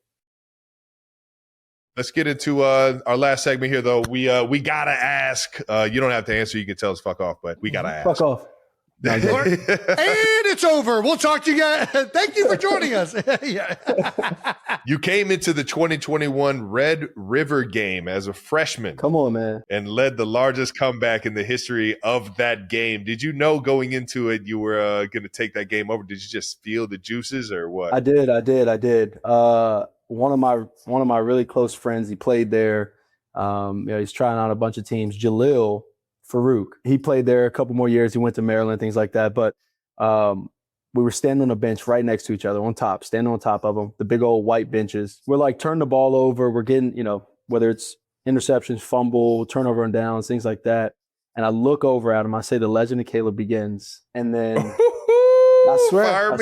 Let's get into our last segment here, though. We got to ask. You don't have to answer. You can tell us fuck off, but we got to ask. Fuck off. And it's over. We'll talk to you guys. Thank you for joining us. You came into the 2021 Red River game as a freshman. Come on, man. And led the largest comeback in the history of that game. Did you know going into it you were going to take that game over? Did you just feel the juices or what? I did. One of my really close friends, he played there. He's trying out a bunch of teams. Jalil Farouk. He played there a couple more years. He went to Maryland, things like that. But we were standing on a bench right next to each other standing on top of them, the big old white benches. We're like, turn the ball over. We're getting, whether it's interceptions, fumble, turnover and downs, things like that. And I look over at him. I say, the legend of Caleb begins. And then I swear.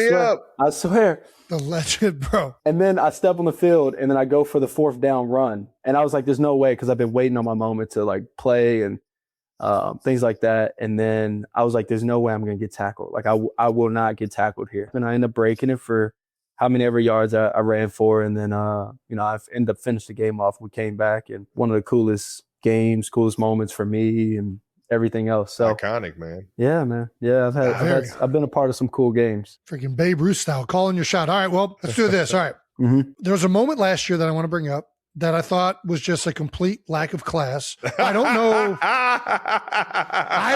The legend, bro. And then I step on the field and then I go for the 4th down run. And I was like, there's no way, because I've been waiting on my moment to like play and things like that. And then I was like, there's no way I'm going to get tackled. Like I will not get tackled here. And I end up breaking it for how many ever yards I ran for. And then, I ended up finishing the game off. We came back, and one of the coolest moments for me and everything else. So iconic, man. Yeah, man. Yeah. I've been a part of some cool games. Freaking Babe Ruth style, calling your shot. All right, well, let's do this. All right. Mm-hmm. There was a moment last year that I want to bring up that I thought was just a complete lack of class. I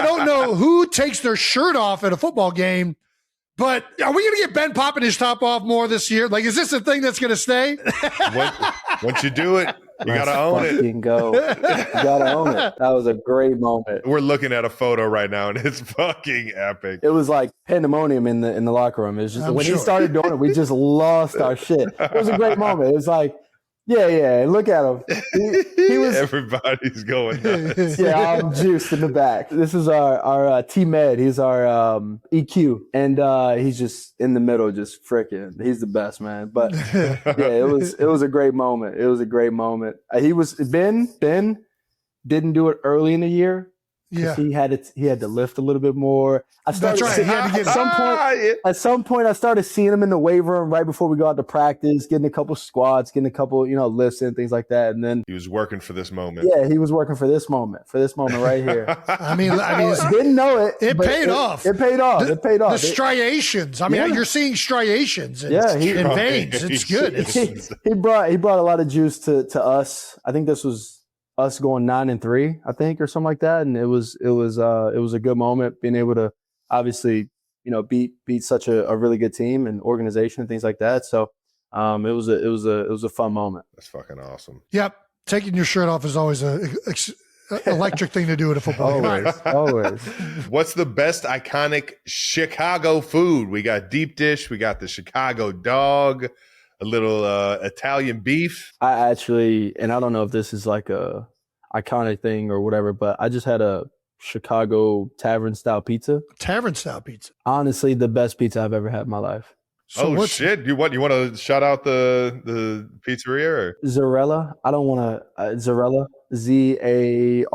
don't know who takes their shirt off at a football game, but are we going to get Ben popping his top off more this year? Like, is this a thing that's going to stay? Once you do it, you got to own it. You got to own it. That was a great moment. We're looking at a photo right now, and it's fucking epic. It was like pandemonium in the locker room. It was just he started doing it, we just lost our shit. It was a great moment. It was like, yeah. Look at him. He was. Everybody's going nuts. Yeah, I'm juiced in the back. This is our T-Med. He's our EQ, and he's just in the middle, just freaking. He's the best, man. But yeah, it was a great moment. It was a great moment. Ben didn't do it early in the year. Yeah, he had to lift a little bit more. At some point, I started seeing him in the weight room right before we go out to practice, getting a couple squats, getting a couple, lifts and things like that. And then he was working for this moment. Yeah, he was working for this moment right here. I mean, didn't know it. It paid off. It paid off. The striations. I mean, you're seeing striations. In veins. It's good. He brought a lot of juice to us. I think this was us going 9-3, I think, or something like that. And it was a good moment being able to obviously, beat such a really good team and organization and things like that. So it was a fun moment. That's fucking awesome. Yep. Taking your shirt off is always a electric thing to do at a football game. Always. What's the best iconic Chicago food? We got deep dish. We got the Chicago dog. A little Italian beef. I actually, and I don't know if this is like a iconic thing or whatever, but I just had a Chicago tavern style pizza. Honestly, the best pizza I've ever had in my life. So shit! You want to shout out the pizzeria? Or? Zarella. I don't want to Zarella. Zarella,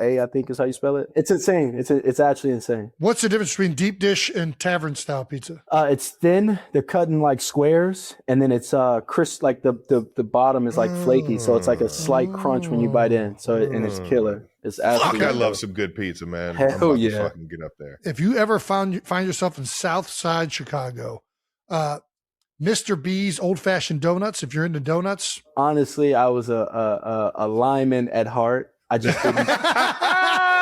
I think is how you spell it. It's insane. It's actually insane. What's the difference between deep dish and tavern style pizza? It's thin. They're cut in like squares, and then it's crisp. Like the bottom is like flaky, so it's like a slight crunch when you bite in. So and it's killer. It's absolutely. Fuck, I love some good pizza, man. Hell I'm about to yeah. fucking get up there. If you ever find yourself in South Side Chicago, Mr. B's Old Fashioned Donuts. If you're into donuts, Honestly, I was a lineman at heart. I just didn't.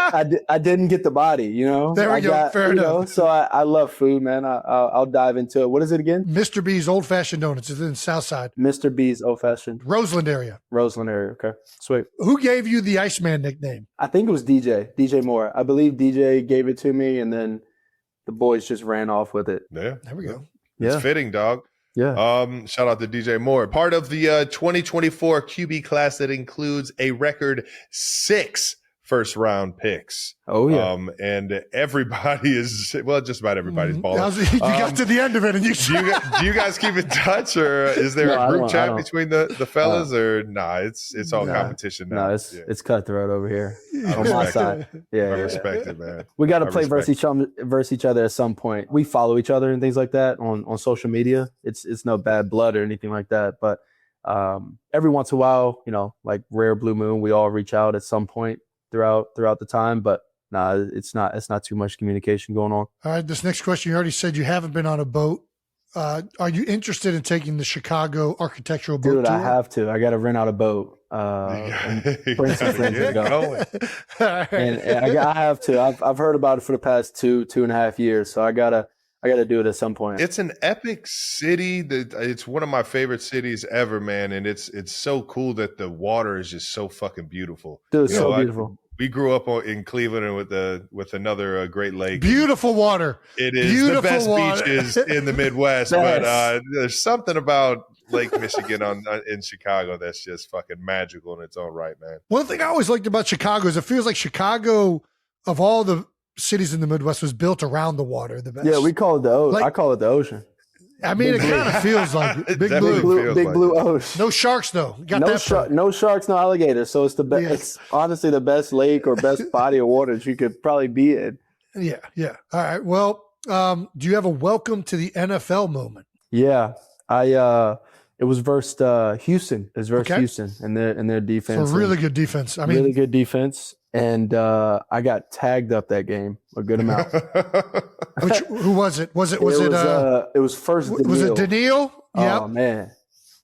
I didn't get the body, you know. There we go. Fair enough. So I love food, man. I'll dive into it. What is it again? Mr. B's Old Fashioned Donuts is in South Side, Mr. B's Old Fashioned. Roseland area. Okay, sweet. Who gave you the Iceman nickname? I think it was DJ Moore. I believe DJ gave it to me, and then the boys just ran off with it. Yeah, There we go. it's fitting, dog. Yeah. Shout out to DJ Moore. Part of the 2024 QB class that includes a record 6 first-round picks. Oh yeah. And everybody is just about everybody's balling. You got to the end of it, and you. Do you guys keep in touch, or is there No, a group I chat don't. between the fellas, or nah? It's all competition now. No, it's cutthroat over here on my respect side. I Yeah. respect it, man. We got to I play respect versus each other at some point. We follow each other and things like that on social media. It's no bad blood or anything like that. But every once in a while, you know, like rare blue moon, we all reach out at some point throughout the time. But nah, it's not too much communication going on. All right, this next question, you already said you haven't been on a boat. Are you interested in taking the Chicago architectural boat Dude, tour? I have to. I got to rent out a boat. And bring some friends to go. And I have to. I've heard about it for the past 2.5 years, so I gotta do it at some point. It's an epic city. It's one of my favorite cities ever, man. And it's so cool that the water is just so fucking beautiful. Dude, it's so beautiful. We grew up in Cleveland and with another Great Lake. Beautiful water. It is Beautiful the best water. beaches in the Midwest, but there's something about Lake Michigan in Chicago that's just fucking magical in its own right, man. One thing I always liked about Chicago is it feels like Chicago, of all the cities in the Midwest, was built around the water the best. Yeah, we call it the ocean. Like- I call it the ocean. I mean, it kind of feels like it. It Big definitely blue. feels Big like blue it. ocean. No sharks, though. Got No, that. no sharks, no alligators. So it's the best. Yeah. It's honestly the best lake or best body of water that you could probably be in. Yeah. All right. Well, do you have a welcome to the NFL moment? Yeah, it was versus Houston. It was versus Houston and their defense. So really good defense. I mean, really good defense. And I got tagged up that game a good amount. who was it? Was it first Daniil. was it Daniil? Yeah. Oh man.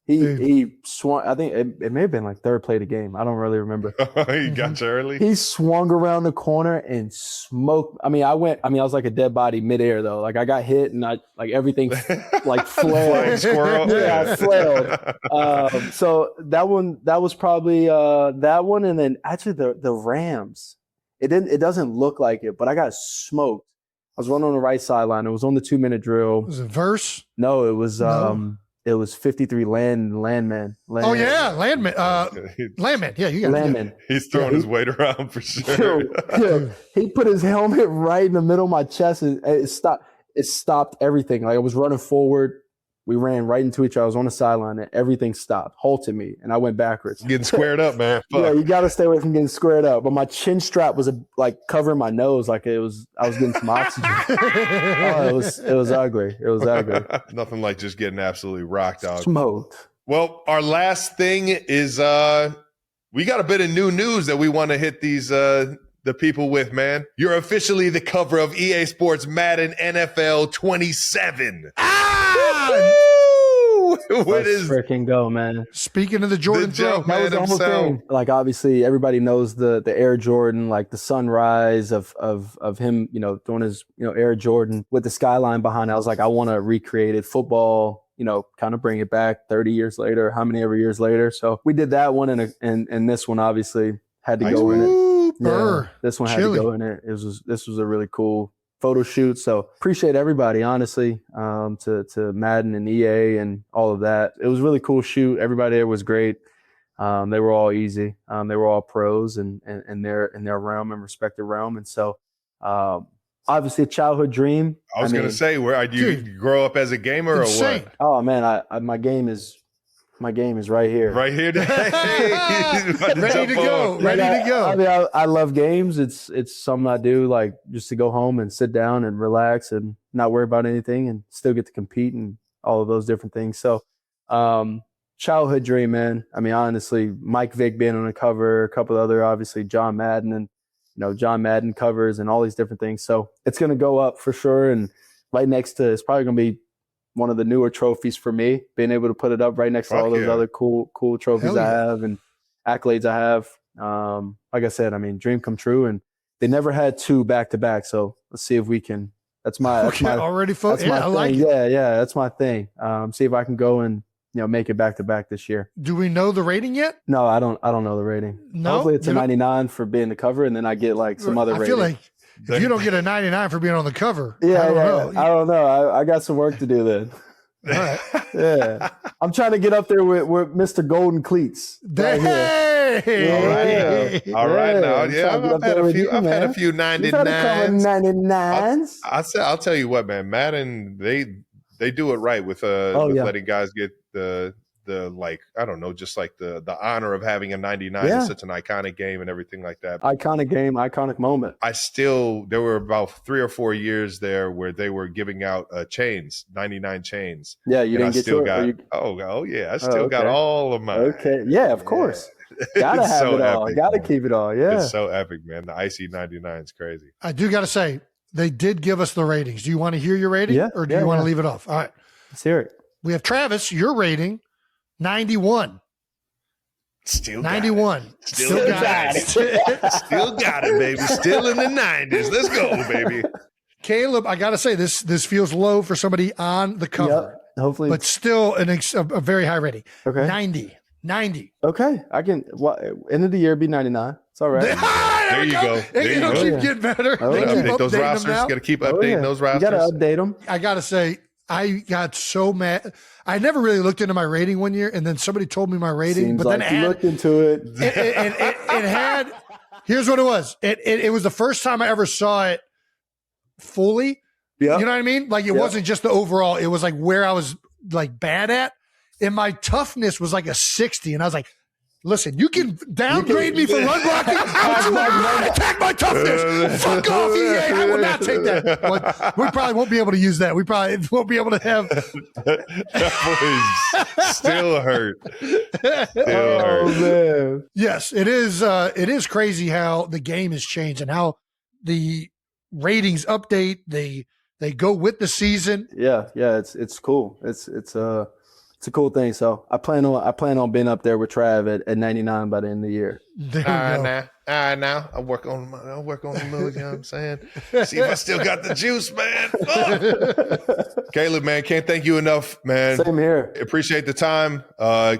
He swung. I think it may have been like third play of the game. I don't really remember. He got you early. He swung around the corner and smoked. I was like a dead body midair though. Like I got hit and everything like flailed. Flying squirrel. Yeah, I flailed. So that was probably that one, and then actually the Rams. It doesn't look like it, but I got smoked. I was running on the right sideline. It was on the 2-minute drill. Was it verse? No, it was It was 53 Landman. Oh yeah, Landman. Landman. Yeah, you got Landman. He's throwing his weight around for sure. He put his helmet right in the middle of my chest, and it stopped everything. Like I was running forward. We ran right into each other. I was on the sideline, and everything stopped, halted me, and I went backwards. Getting squared up, man. Fuck. Yeah, you got to stay away from getting squared up. But my chin strap was like covering my nose, like I was getting some oxygen. It was ugly. It was ugly. Nothing like just getting absolutely rocked out. Smoked. Well, our last thing is we got a bit of new news that we want to hit these the people with, man. You're officially the cover of EA Sports Madden NFL 27. Let's freaking go, man. Speaking of the Jordan throw, that was the whole thing. Like obviously everybody knows the Air Jordan, like the sunrise of him, doing his, Air Jordan with the skyline behind it. I was like, I want to recreate it. Football, kind of bring it back 30 years later, how many ever years later. So we did that one and this one obviously had to go in it. Yeah, this one had to go in it. This was a really cool photo shoot. So appreciate everybody, honestly, to Madden and EA and all of that. It was a really cool shoot. Everybody there was great. They were all easy. They were all pros and their realm and respective realm. And so obviously a childhood dream. I was going to say, where did you grow up as a gamer or what? Oh man, my game is My game is right here. Right here. Ready Ready to go. Ready to go. I mean, I love games. It's something I do, like, just to go home and sit down and relax and not worry about anything and still get to compete and all of those different things. So, childhood dream, man. I mean, honestly, Mike Vick being on the cover, a couple of other, obviously, John Madden and, John Madden covers and all these different things. So it's going to go up for sure. And right next to, it's probably going to be one of the newer trophies for me, being able to put it up right next to all those other cool trophies I have and accolades I have. Like I said, I mean, dream come true, and they never had 2 back-to-back. So let's see if we can. That's my already focused. Yeah, I like it. Yeah, that's my thing. See if I can go and make it back-to-back this year. Do we know the rating yet? No, I don't know the rating. No, hopefully it's a 99 for being the cover, and then I get like some other rating. I feel like if you don't get a 99 for being on the cover, I don't know. I got some work to do then. All right. Yeah. I'm trying to get up there with Mr. Golden Cleats. Hey. All right now. Yeah, I've had a few 99s. I'll tell you what, man. Madden, they do it right with letting guys get the like, I don't know, just like the honor of having a 99 in such an iconic game and everything like that. Iconic game, iconic moment. There were about 3 or 4 years there where they were giving out chains, 99 chains. Yeah, you didn't get to it? I still got all of mine. Okay, yeah, of course. Gotta have it all. Epic, gotta keep it all, yeah. It's so epic, man. The Icy 99 is crazy. I do got to say, they did give us the ratings. Do you want to hear your rating or do you want to leave it off? All right. Let's hear it. We have Travis, your rating. 91. Still 91. Still got it. Still got it, baby. Still in the 90s. Let's go, baby. Caleb, I got to say, this feels low for somebody on the cover. Yep, hopefully. But still a very high rating. Okay. 90. Okay. I can, end of the year, be 99. It's all right. There you go. It'll keep getting better. Update those rosters. Got to keep updating those rosters. You got to update them. I got to say, I got so mad. I never really looked into my rating one year, and then somebody told me my rating. Seems but like then you looked into it. It had. Here's what it was. It was the first time I ever saw it fully. Yeah, you know what I mean. Like it wasn't just the overall. It was like where I was like bad at, and my toughness was like a 60, and I was like, listen, you can downgrade me for run blocking. Attack my toughness. Fuck off, EA. I will not take that. We probably won't be able to use that. We probably won't be able to have. Still hurt. Man. Yes, it is. It is crazy how the game has changed and how the ratings update. They go with the season. Yeah. It's cool. It's a cool thing. So I plan on being up there with Trav at 99 by the end of the year. Now I'll work on the moves, you know what I'm saying? See if I still got the juice, man. Fuck. Caleb, man, can't thank you enough, man. Same here. Appreciate the time.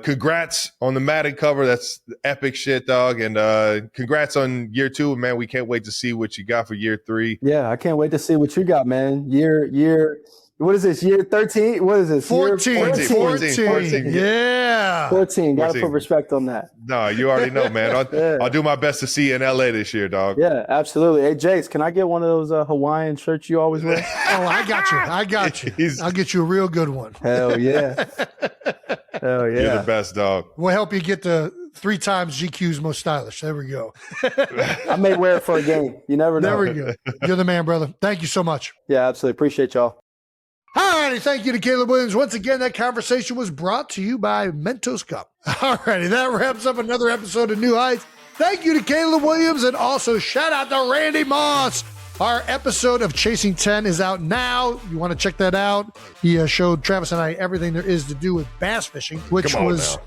Congrats on the Madden cover. That's epic shit, dog. And congrats on year 2, man. We can't wait to see what you got for year 3. Yeah, I can't wait to see what you got, man. Year what is this? Year 13? What is this? 14. Yeah. 14. Got to put respect on that. No, you already know, man. I'll do my best to see you in LA this year, dog. Yeah, absolutely. Hey, Jace, can I get one of those Hawaiian shirts you always wear? Oh, I got you. I'll get you a real good one. Hell yeah. Hell yeah. You're the best, dog. We'll help you get the 3 times GQ's most stylish. There we go. I may wear it for a game. You never know. There we go. You're the man, brother. Thank you so much. Yeah, absolutely. Appreciate y'all. All righty. Thank you to Caleb Williams. Once again, that conversation was brought to you by Mentos Cup. All righty. That wraps up another episode of New Heights. Thank you to Caleb Williams, and also shout out to Randy Moss. Our episode of Chasing 10 is out now. You want to check that out. He showed Travis and I everything there is to do with bass fishing, which was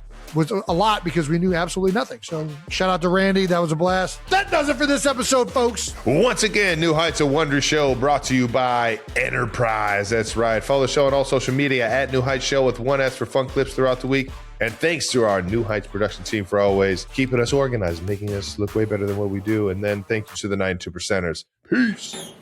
a lot because we knew absolutely nothing. So shout out to Randy. That was a blast. That does it for this episode, folks. Once again, New Heights, a Wondery show brought to you by Enterprise. That's right. Follow the show on all social media at New Heights Show with 1S for fun clips throughout the week. And thanks to our New Heights production team for always keeping us organized, making us look way better than what we do. And then thank you to the 92%ers. Peace.